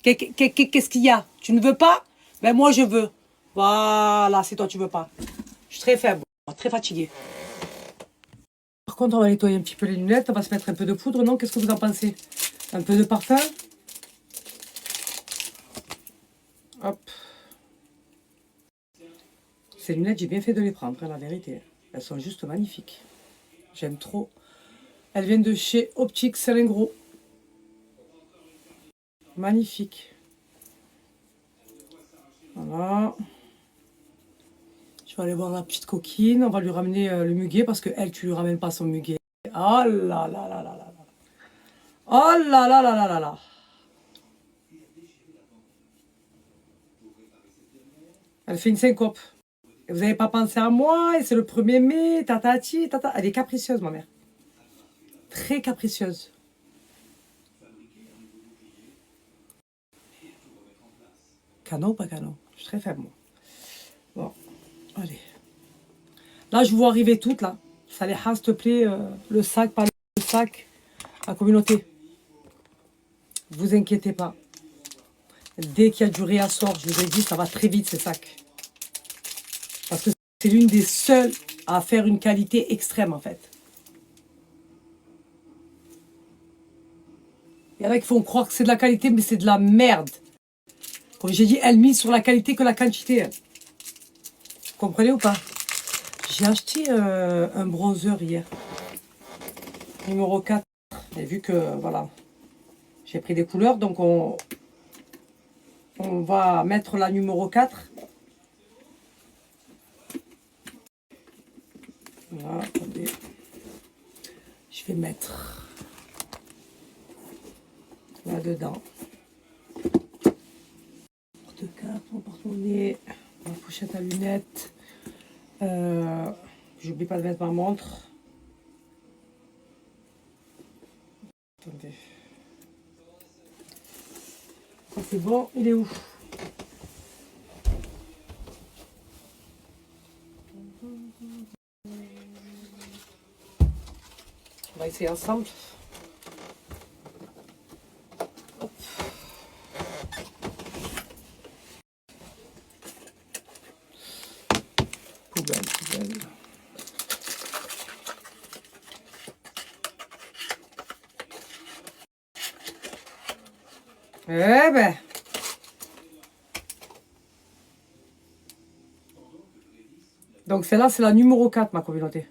Qu'est-ce qu'il y a? Tu ne veux pas? Ben moi, je veux. Voilà, c'est toi, tu veux pas. Je suis très faible, très fatiguée. Par contre, on va nettoyer un petit peu les lunettes. On va se mettre un peu de poudre, non? Qu'est-ce que vous en pensez? Un peu de parfum? Hop. Ces lunettes, j'ai bien fait de les prendre, hein, la vérité. Elles sont juste magnifiques. J'aime trop. Elles viennent de chez Optique Salingro. Magnifique. Voilà. Je vais aller voir la petite coquine. On va lui ramener le muguet parce que elle, tu lui ramènes pas son muguet. Oh là là là là là là. Oh là là là là là là. Elle fait une syncope. Et vous n'avez pas pensé à moi, et c'est le 1er mai, tatati, tata. Elle est capricieuse, ma mère. Très capricieuse. Canon ou pas canon? Je suis très faible, moi. Bon, allez. Là, je vous vois arriver toutes, là. Ça les s'il te plaît, le sac, pas le sac. La communauté. Vous inquiétez pas. Dès qu'il y a du réassort, je vous ai dit, ça va très vite, ces sacs. Parce que c'est l'une des seules à faire une qualité extrême, en fait. Il y en a qui font croire que c'est de la qualité, mais c'est de la merde. Comme j'ai dit, elle mise sur la qualité que la quantité. Vous comprenez ou pas? J'ai acheté un bronzer hier. Numéro 4. Et vu que, voilà, j'ai pris des couleurs, donc on va mettre la numéro 4. Voilà, attendez. Je vais mettre là-dedans. Porte-carte, mon porte-monnaie, ma pochette à lunettes. J'oublie pas de mettre ma montre. Attendez. Ça c'est bon, il est où? On va essayer ensemble. Hop. Poubelle, poubelle. Eh ben. Donc celle-là, c'est la numéro 4, ma communauté.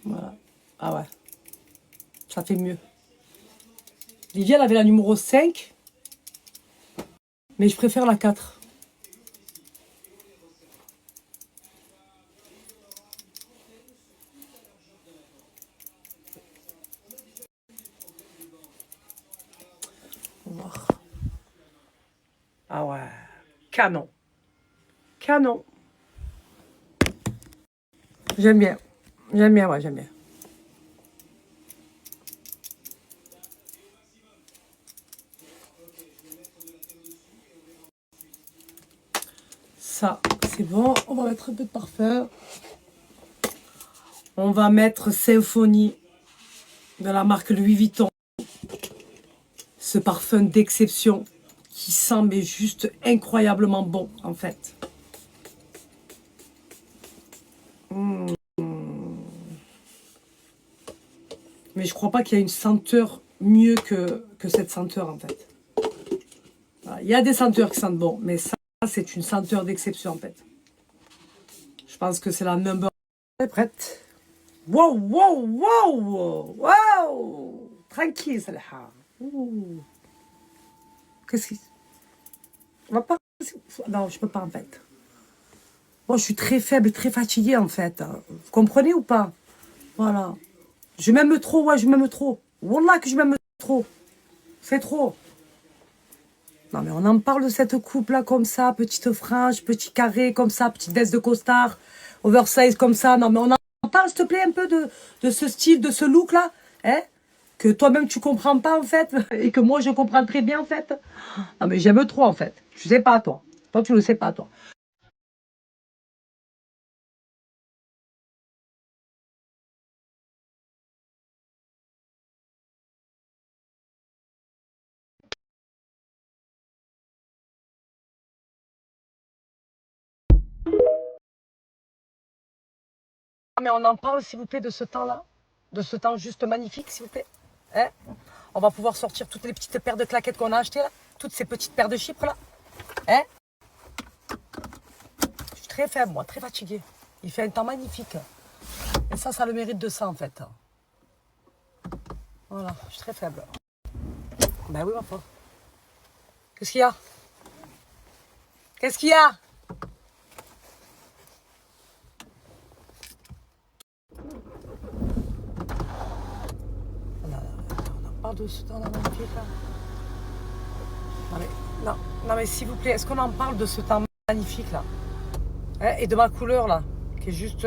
Voilà. Ah ouais. Ça fait mieux. Livia, elle avait la numéro 5. Mais je préfère la 4. On va voir. Ah ouais. Canon. Canon. J'aime bien. J'aime bien, ouais, j'aime bien. Ça, c'est bon. On va mettre un peu de parfum. On va mettre Symphonie de la marque Louis Vuitton. Ce parfum d'exception qui sent mais juste incroyablement bon, en fait. Mais je crois pas qu'il y a une senteur mieux que cette senteur, en fait. Voilà. Il y a des senteurs qui sentent bon, mais ça, c'est une senteur d'exception, en fait. Je pense que c'est la number. Elle est prête. Wow, wow, wow, wow. Tranquille, celle-là. Qu'est-ce qui... On va pas... Non, je peux pas, en fait. Bon, je suis très faible et très fatiguée, en fait. Vous comprenez ou pas? Voilà. Je m'aime trop, ouais, je m'aime trop. Wallah que je m'aime trop. C'est trop. Non, mais on en parle de cette coupe-là, comme ça. Petite frange, petit carré, comme ça. Petite veste de costard. Oversize, comme ça. Non, mais on en parle, s'il te plaît, un peu de ce style, de ce look-là. Hein? Que toi-même, tu comprends pas, en fait. Et que moi, je comprends très bien, en fait. Non, mais j'aime trop, en fait. Je sais pas, toi. Toi, tu le sais pas, toi. Mais on en parle, s'il vous plaît, de ce temps-là. De ce temps juste magnifique, s'il vous plaît. Hein? On va pouvoir sortir toutes les petites paires de claquettes qu'on a achetées, là. Toutes ces petites paires de chypres, là. Hein? Je suis très faible, moi, très fatiguée. Il fait un temps magnifique. Et ça a le mérite de ça, en fait. Voilà, je suis très faible. Ben oui, ma foi. Qu'est-ce qu'il y a? Qu'est-ce qu'il y a? On parle de ce temps magnifique, là. Non, mais s'il vous plaît, est-ce qu'on en parle de ce temps magnifique, là? Hein? Et de ma couleur, là, qui est juste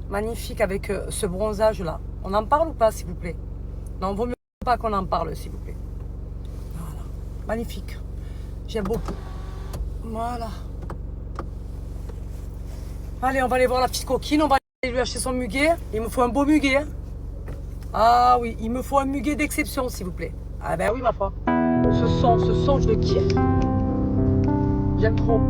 magnifique avec ce bronzage-là. On en parle ou pas, s'il vous plaît? Non, vaut mieux pas qu'on en parle, s'il vous plaît. Voilà. Magnifique. J'aime beaucoup. Voilà. Allez, on va aller voir la petite coquine. On va aller lui acheter son muguet. Il me faut un beau muguet. Hein. Ah oui, il me faut un muguet d'exception, s'il vous plaît. Ah ben oui, ma foi. Ce son, je le kiffe. J'aime trop.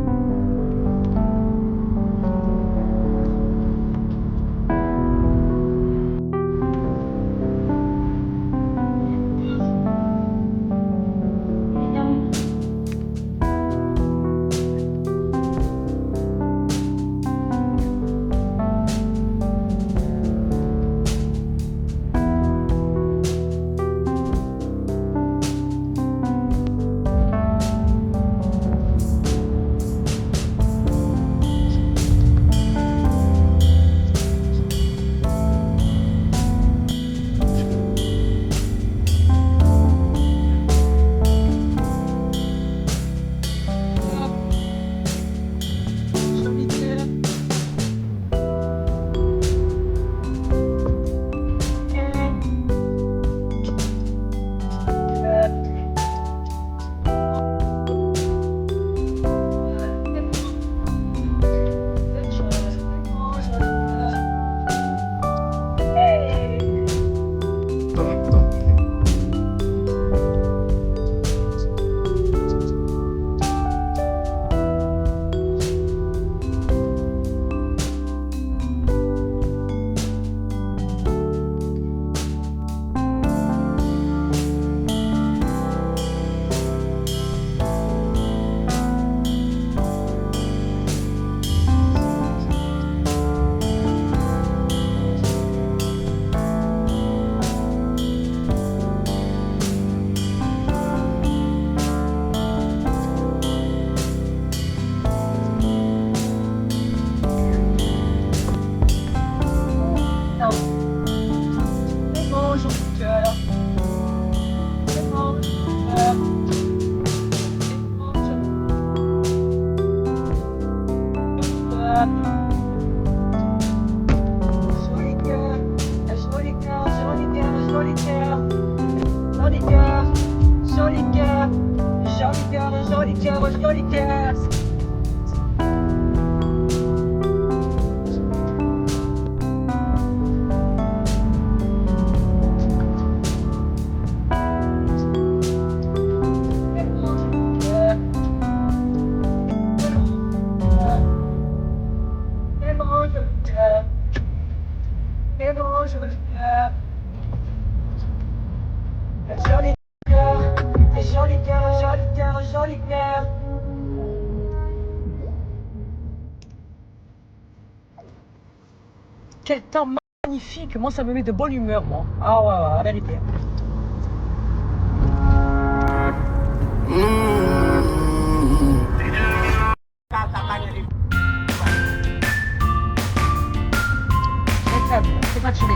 Hello, joli cœur. Joli cœur. Joli cœur, joli cœur, joli cœur. Quel temps magnifique. Moi, ça me met de bonne humeur, moi. Ah ouais, ouais, la vérité. C'est fatigué.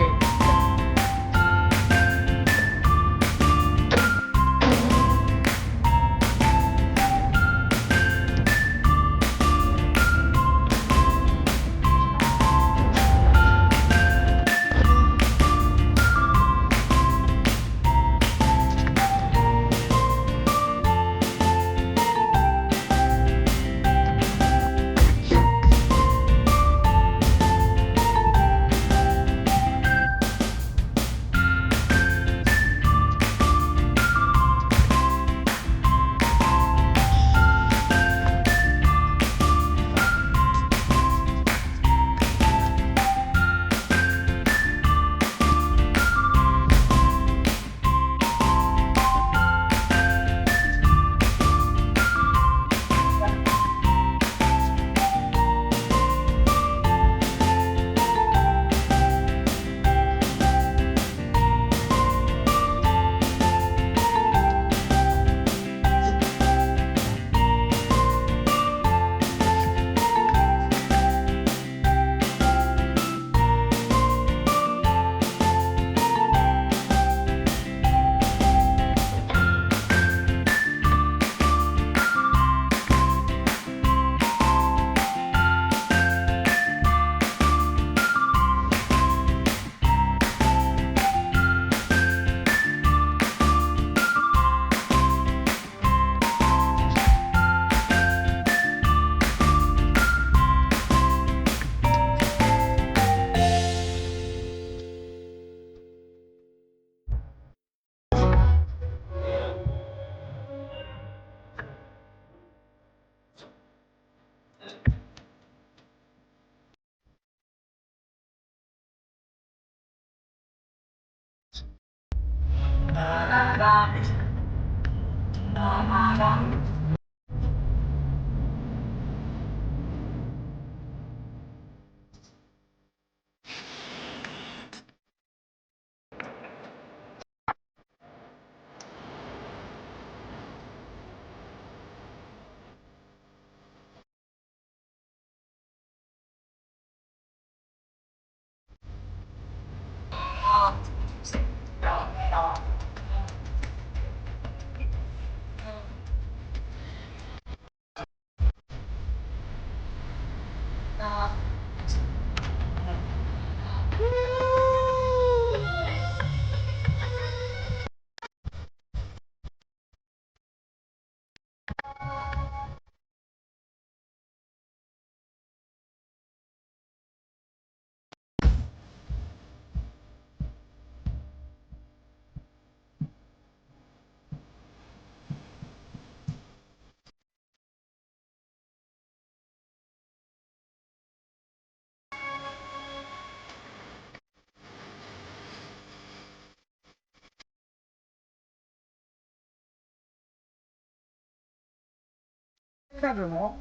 Faible, moi.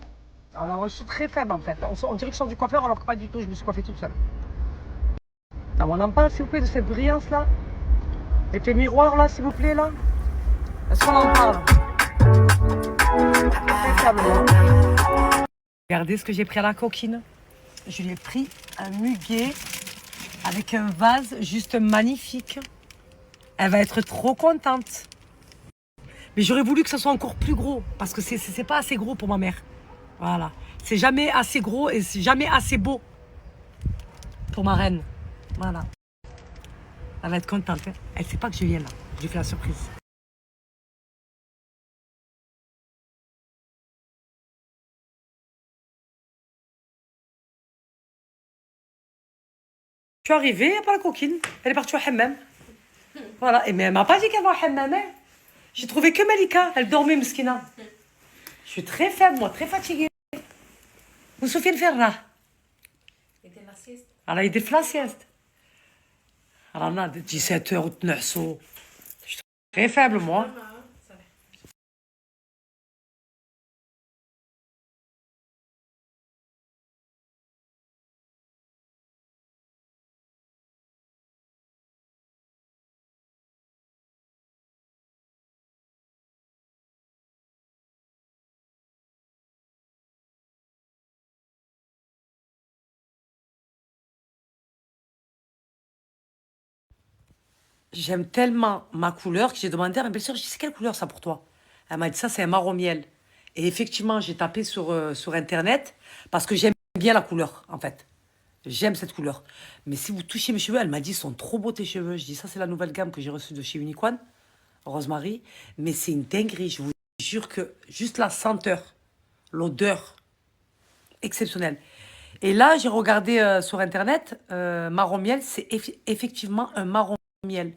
Alors, je suis très faible en fait. On dirait que je sors du coiffeur alors que pas du tout, je me suis coiffée toute seule. Non, on en parle s'il vous plaît de cette brillance là. L'effet miroir là, s'il vous plaît là. Est-ce qu'on en parle? Très faible, moi. Regardez ce que j'ai pris à la coquine. Je lui ai pris un muguet avec un vase juste magnifique. Elle va être trop contente. Mais j'aurais voulu que ça soit encore plus gros parce que c'est pas assez gros pour ma mère. Voilà. C'est jamais assez gros et c'est jamais assez beau pour ma reine. Voilà. Elle va être contente. Hein. Elle sait pas que je viens là. Je lui fais la surprise. Je suis arrivée, il n'y a pas la coquine. Elle est partie au hammam. Voilà. Et mais elle m'a pas dit qu'elle va au hammam. Hein. J'ai trouvé que Malika. Elle dormait, Mskina. Je suis très faible, moi, très fatiguée. Où Sofiane Ferra? Elle a été la sieste. رانا 17h وتنعسوا. Je suis très faible moi. J'aime tellement ma couleur que j'ai demandé à ma belle-sœur, je dis, c'est quelle couleur ça pour toi? Elle m'a dit, ça c'est un marron miel. Et effectivement, j'ai tapé sur Internet parce que j'aime bien la couleur, en fait. J'aime cette couleur. Mais si vous touchez mes cheveux, elle m'a dit, ils sont trop beaux tes cheveux. Je dis, ça c'est la nouvelle gamme que j'ai reçue de chez Unicorn, Rosemary. Mais c'est une dinguerie, je vous jure que juste la senteur, l'odeur, exceptionnelle. Et là, j'ai regardé sur Internet, marron miel, c'est effectivement un marron miel.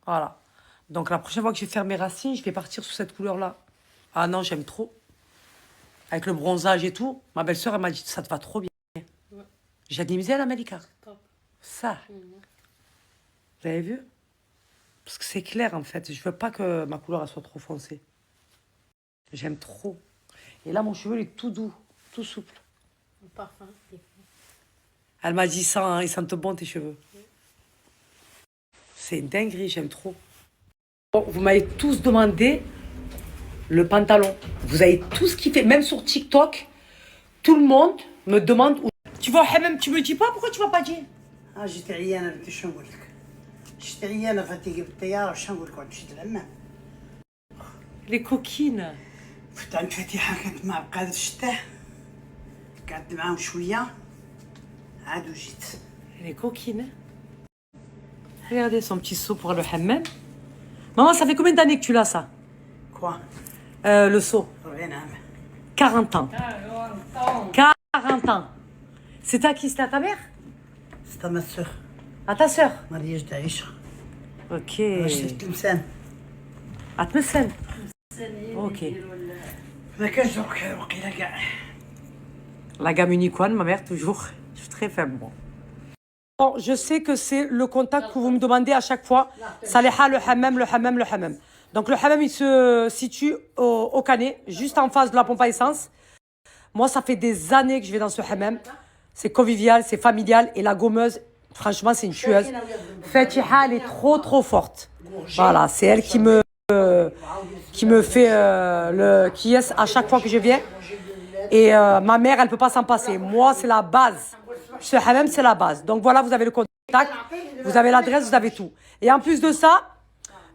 Voilà. Donc la prochaine fois que je vais faire mes racines, je vais partir sur cette couleur-là. Ah non, j'aime trop. Avec le bronzage et tout. Ma belle-sœur, elle m'a dit, ça te va trop bien. J'ai dit, la Malika. Ça. Vous avez vu? Parce que c'est clair, en fait. Je veux pas que ma couleur elle soit trop foncée. J'aime trop. Et là, mon cheveu, il est tout doux, tout souple. Parfum. Elle m'a dit, ça, ils sentent bon tes cheveux. C'est une dinguerie, j'aime trop. Bon, vous m'avez tous demandé le pantalon. Vous avez tous kiffé. Même sur TikTok, tout le monde me demande où. Tu vas au hammam, tu me dis pas pourquoi tu vas pas dire? جيت عيانة بدي شو نقول لك جيت عيانة فتيجي بالطيارة وش نقول لك مشيت العمان Les coquines. فت عند فتيحة كنت مع بقادة الشتاء قعدت معاهم شوية عاد وجيت Les coquines. Regardez son petit seau pour le hammam. Maman, ça fait combien d'années que tu l'as ça? كوا Le seau. 40 عام 40 ans. 40 ans. C'est à qui? C'est à ta mère? ستا ما السخ À ta sœur? مريج تعيش Ok. شفت التمسان À تمثل. Ok. ما كانش وقيلة كاع La gamme Unicorn, ma mère, toujours. Je suis très faible, moi. Bon, je sais que c'est le contact que vous me demandez à chaque fois. Saleha, le hammam, le hammam, le hammam. Donc, le hammam, il se situe au Canet, juste en face de la pompe à essence. Moi, ça fait des années que je vais dans ce hammam. C'est convivial, c'est familial. Et la gommeuse, franchement, c'est une tueuse. Fatiha, elle est trop, trop forte. Voilà, c'est elle qui me fait qui est à chaque fois que je viens. Et ma mère, elle ne peut pas s'en passer. Moi, c'est la base. Ce hammam, c'est la base. Donc voilà, vous avez le contact, vous avez l'adresse, vous avez tout. Et en plus de ça,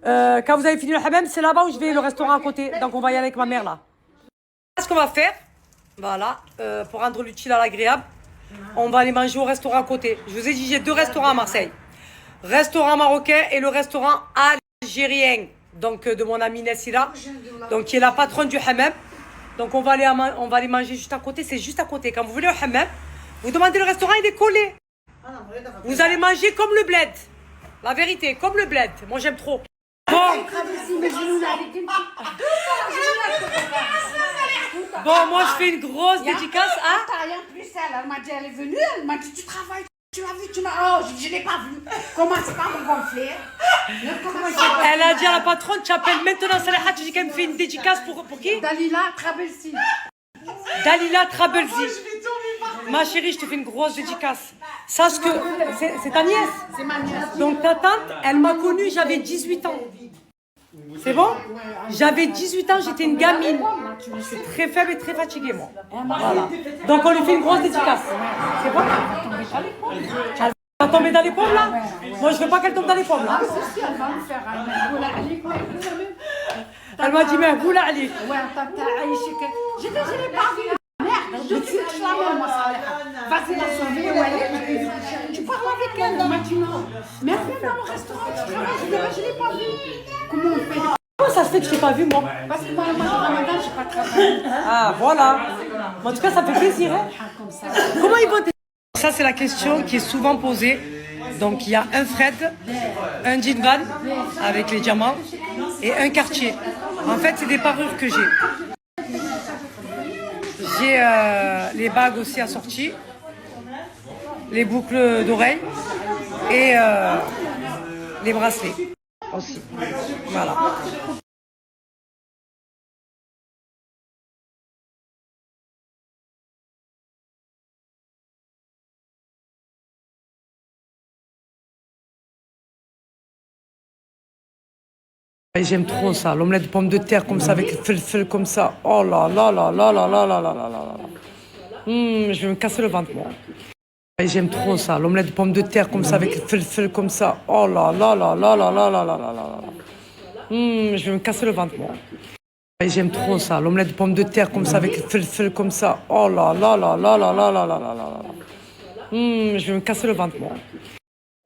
quand vous avez fini le hammam, c'est là-bas où je vais le restaurant à côté. Donc on va y aller avec ma mère là. Ce qu'on va faire, voilà, pour rendre l'utile à l'agréable, on va aller manger au restaurant à côté. Je vous ai dit, j'ai 2 restaurants à Marseille. Restaurant marocain et le restaurant algérien. Donc de mon amie Nessira, donc qui est la patronne du hammam. Donc on va aller manger juste à côté, c'est juste à côté. Quand vous venez au hammam, vous demandez le restaurant, il est collé. Vous allez manger comme le bled. La vérité, comme le bled. Moi j'aime trop. Bon, moi je fais une grosse dédicace à... plus elle m'a dit, elle est venue, elle m'a dit, tu travailles, tu l'as vu, tu m'as... Oh, je ne l'ai pas vu. Commence pas à me gonfler. Elle a dit à la patronne, tu appelles maintenant Saleha, tu dis qu'elle me fait une dédicace pour qui? Dalila Trabelsi. Dalila Trabelsi. Ma chérie, je te fais une grosse dédicace. Sache que c'est ta nièce. C'est ma nièce. Donc ta tante, elle m'a connue, j'avais 18 ans. C'est bon? J'avais 18 ans, j'étais une gamine. Je suis très faible et très fatiguée, moi. Voilà. Donc on lui fait une grosse dédicace. C'est bon? Elle va tomber dans les pommes, là? Moi, je veux pas qu'elle tombe dans les pommes, là. Si, elle va me faire un goula Ali. Elle m'a dit, mais un goula Ali. Ouais, tata Aïchik. Je l'ai pas vu. Merde, de suite, je la mets, moi, ça. Vas-y, la sauver, ouais. Tu parles avec elle dans maintenant. Mais elle vient dans le restaurant, tu travailles, je l'ai pas vu. Comment on fait? Comment ça se fait que je t'ai pas vu, moi? Parce que moi, le mois de Ramadan, je n'ai pas travaillé. Ah, voilà. En tout cas, ça fait plaisir, hein? Comme ça. Comment ils vont? Ça, c'est la question qui est souvent posée. Donc, il y a un Fred, un Jinvan avec les diamants et un quartier. En fait, c'est des parures que j'ai. J'ai les bagues aussi assorties, les boucles d'oreilles Et les bracelets aussi. Voilà. Et j'aime trop ça, l'omelette de pommes de terre comme ça, avec le fil comme ça. Oh là là là là là là là là là là. Je vais me casser le ventre, moi. Et j'aime trop ça, l'omelette de pommes de terre comme ça, avec le fil comme ça. Oh là là là là là là là là là là. Je vais me casser le ventre, moi. Et j'aime trop ça, l'omelette de pommes de terre comme ça, avec le fil comme ça. Oh là là là là là là là là là là. Je vais me casser le ventre, moi.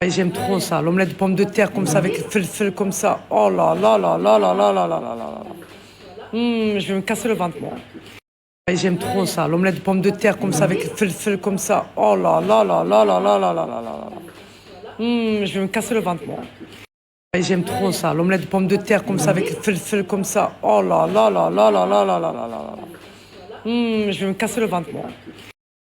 Et j'aime trop ça, l'omelette de pommes de terre comme ça, avec le fil comme ça. Oh là là là là là là là là là là. Je vais me casser le ventre, moi. Et j'aime trop ça, l'omelette de pommes de terre comme ça, avec le fil comme ça. Oh là là là là là là là là là là. Je vais me casser le ventre, moi. Et j'aime trop ça, l'omelette de pommes de terre comme ça, avec le fil comme ça. Oh là là là là là là là là là là. Je vais me casser le ventre, moi.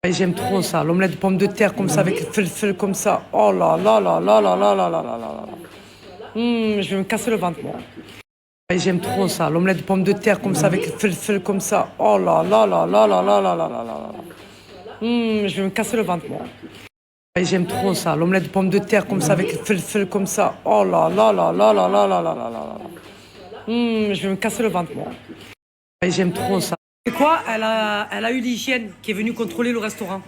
Et j'aime trop ça, l'omelette de pommes de terre comme ça, avec le fil comme ça. Oh là là là là là là là là là là. Je vais me casser le ventre, moi. Et j'aime trop ça, l'omelette de pommes de terre comme ça, avec le fil comme ça. Oh là là là là là là là là là là. Je vais me casser le ventre, moi. Et j'aime trop ça, l'omelette de pommes de terre comme ça, avec le fil comme ça. Oh là là là là là là là là là là. Je vais me casser le ventre, moi. Et j'aime trop ça. Et quoi, elle a eu l'hygiène qui est venue contrôler le restaurant.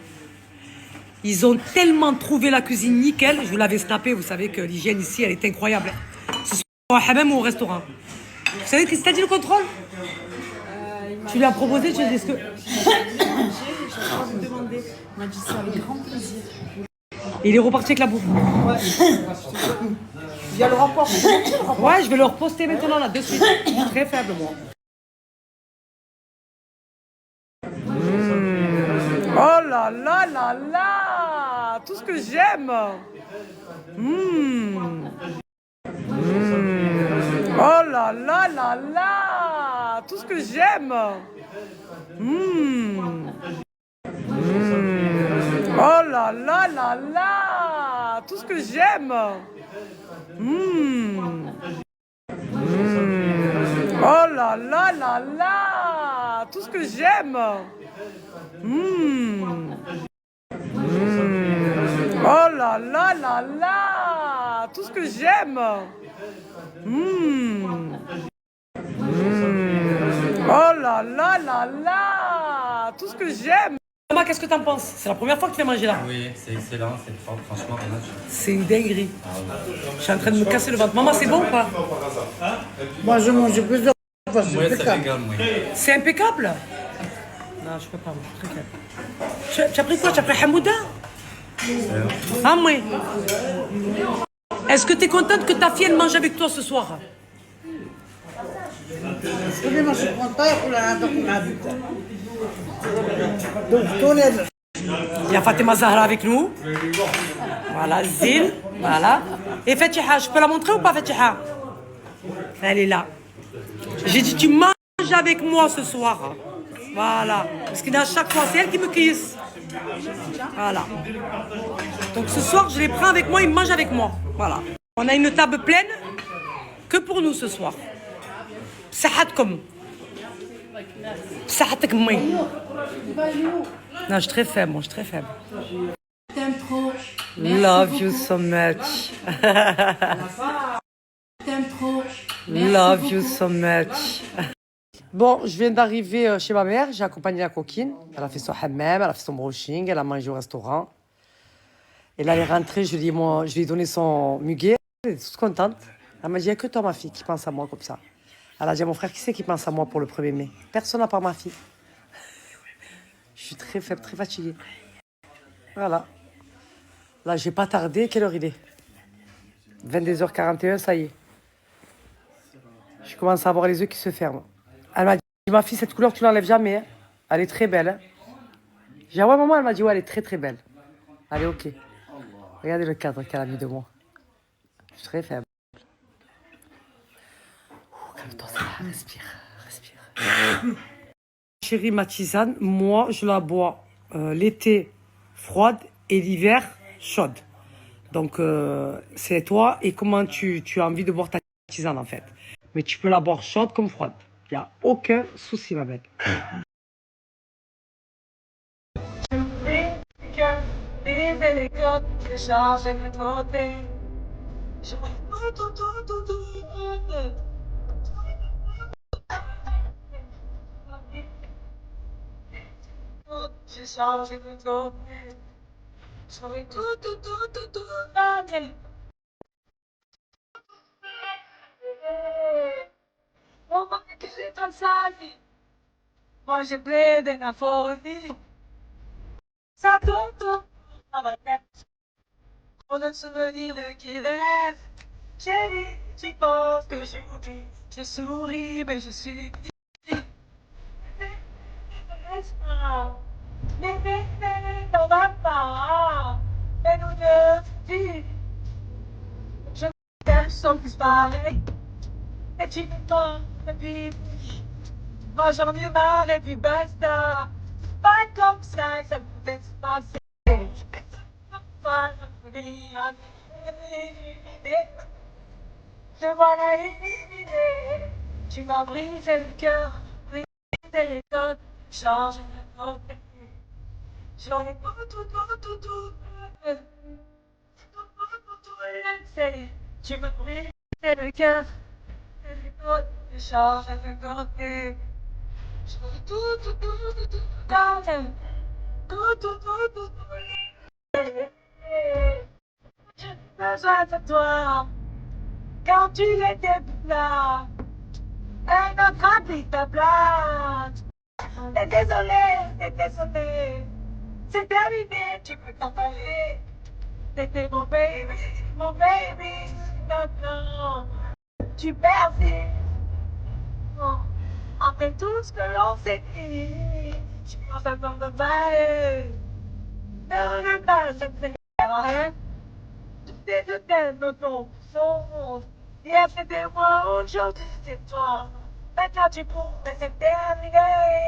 Ils ont tellement trouvé la cuisine nickel. Je vous l'avais snappé, vous savez que l'hygiène ici, elle est incroyable. Ce soit au hammam ou au restaurant. Vous savez qu'est-ce que t'as dit le contrôle? Tu lui as proposé, tu lui as dit ce que... Il m'a dit ça avec grand plaisir. Il est reparti avec la bouffe. Ouais. Il y a le rapport. Ouais, je vais le reposter maintenant là, de suite. Très faible, moi. Oh là là là là, tout ce que j'aime. Oh là là là là, tout ce que j'aime. Oh là là là là, tout ce que j'aime. Oh là là là là, tout ce que j'aime. Oh là là là là, tout ce que j'aime. Oh là là là là, tout ce que j'aime. Maman, qu'est-ce que t'en penses? C'est la première fois que tu viens manger là. Oui, c'est excellent, c'est fort, franchement. C'est une dinguerie. Je suis en train de me casser le ventre. Maman, c'est bon ou pas? Moi, je mange plusieurs fois. Ouais, c'est impeccable, oui. C'est impeccable? Non, je peux pas, moi, je suis très faible. Tu as pris quoi? Tu as pris Hamouda? Ah, moi. Est-ce que tu es contente que ta fille elle mange avec toi ce soir? Oui, moi, je suis contente pour la donc on habite. Donc, tournez. Il y a Fatima Zahra avec nous. Voilà, Zil. Voilà. Et Fatiha, je peux la montrer ou pas, Fatiha? Elle est là. J'ai dit, tu manges avec moi ce soir. Voilà. Parce qu'à chaque fois, c'est elle qui me kiss. Voilà. Donc ce soir, je les prends avec moi, ils mangent avec moi. Voilà. On a une table pleine que pour nous ce soir. Sahatkom. Sahatek moi. Non, je suis très faible, moi, je suis très faible. T'aimes trop. Love you so much. T'aimes trop. Love you so much. Bon, je viens d'arriver chez ma mère, j'ai accompagné la coquine. Elle a fait son hammam, elle a fait son brushing, elle a mangé au restaurant. Et là, elle est rentrée, je lui ai donné son muguet. Elle est toute contente. Elle m'a dit, il n'y a que toi, ma fille, qui pense à moi comme ça. Elle a dit à mon frère, qui c'est qui pense à moi pour le 1er mai? Personne à part ma fille. Je suis très faible, très fatiguée. Voilà. Là, j'ai pas tardé. Quelle heure il est? 22h41, ça y est. Je commence à avoir les yeux qui se ferment. Elle m'a dit, ma fille, cette couleur, tu l'enlèves jamais. Hein. Elle est très belle. Hein. J'ai dit, ah ouais, maman, elle m'a dit, ouais, elle est très très belle. Allez, ok. Regardez le cadre qu'elle a mis de moi. Je suis très faible. Calme-toi, ça va, respire, respire. Chérie, ma tisane, moi, je la bois l'été froide et l'hiver chaude. Donc, c'est toi et comment tu as envie de boire ta tisane, en fait. Mais tu peux la boire chaude comme froide. Il n'y a aucun souci, ma belle. Moi j'ai plaidé la folie. Ça tourne dans ma tête. On a le souvenir qui rêve. Chérie, tu penses que j'ai oublié. Je souris, mais je suis. Mais n'en va pas. Mais nous deux, vies. Je t'aime sans plus parler. Et tu me demandes de vivre. Moi j'en ai marre et puis basta. Pas comme ça, ça pouvait se passer. Je voilà éliminé. Tu m'as brisé le cœur, brisé les codes, changé de nom. J'en ai tout laissé. Tu m'as brisé le cœur, les codes, changé de nom. J'en ai tout gardé. Tout j'ai besoin de toi. Quand tu étais là, un autre a pris ta place. T'es désolé, c'est terminé, tu peux t'en aller. T'étais mon baby, maintenant tu persistes. Oh, après tout ce que l'on s'est dit, je pense à ton bail. Ne pas se faire, tout est dans ton son. Hier c'était moi, aujourd'hui c'est toi. Maintenant tu pourrais c'est terminé.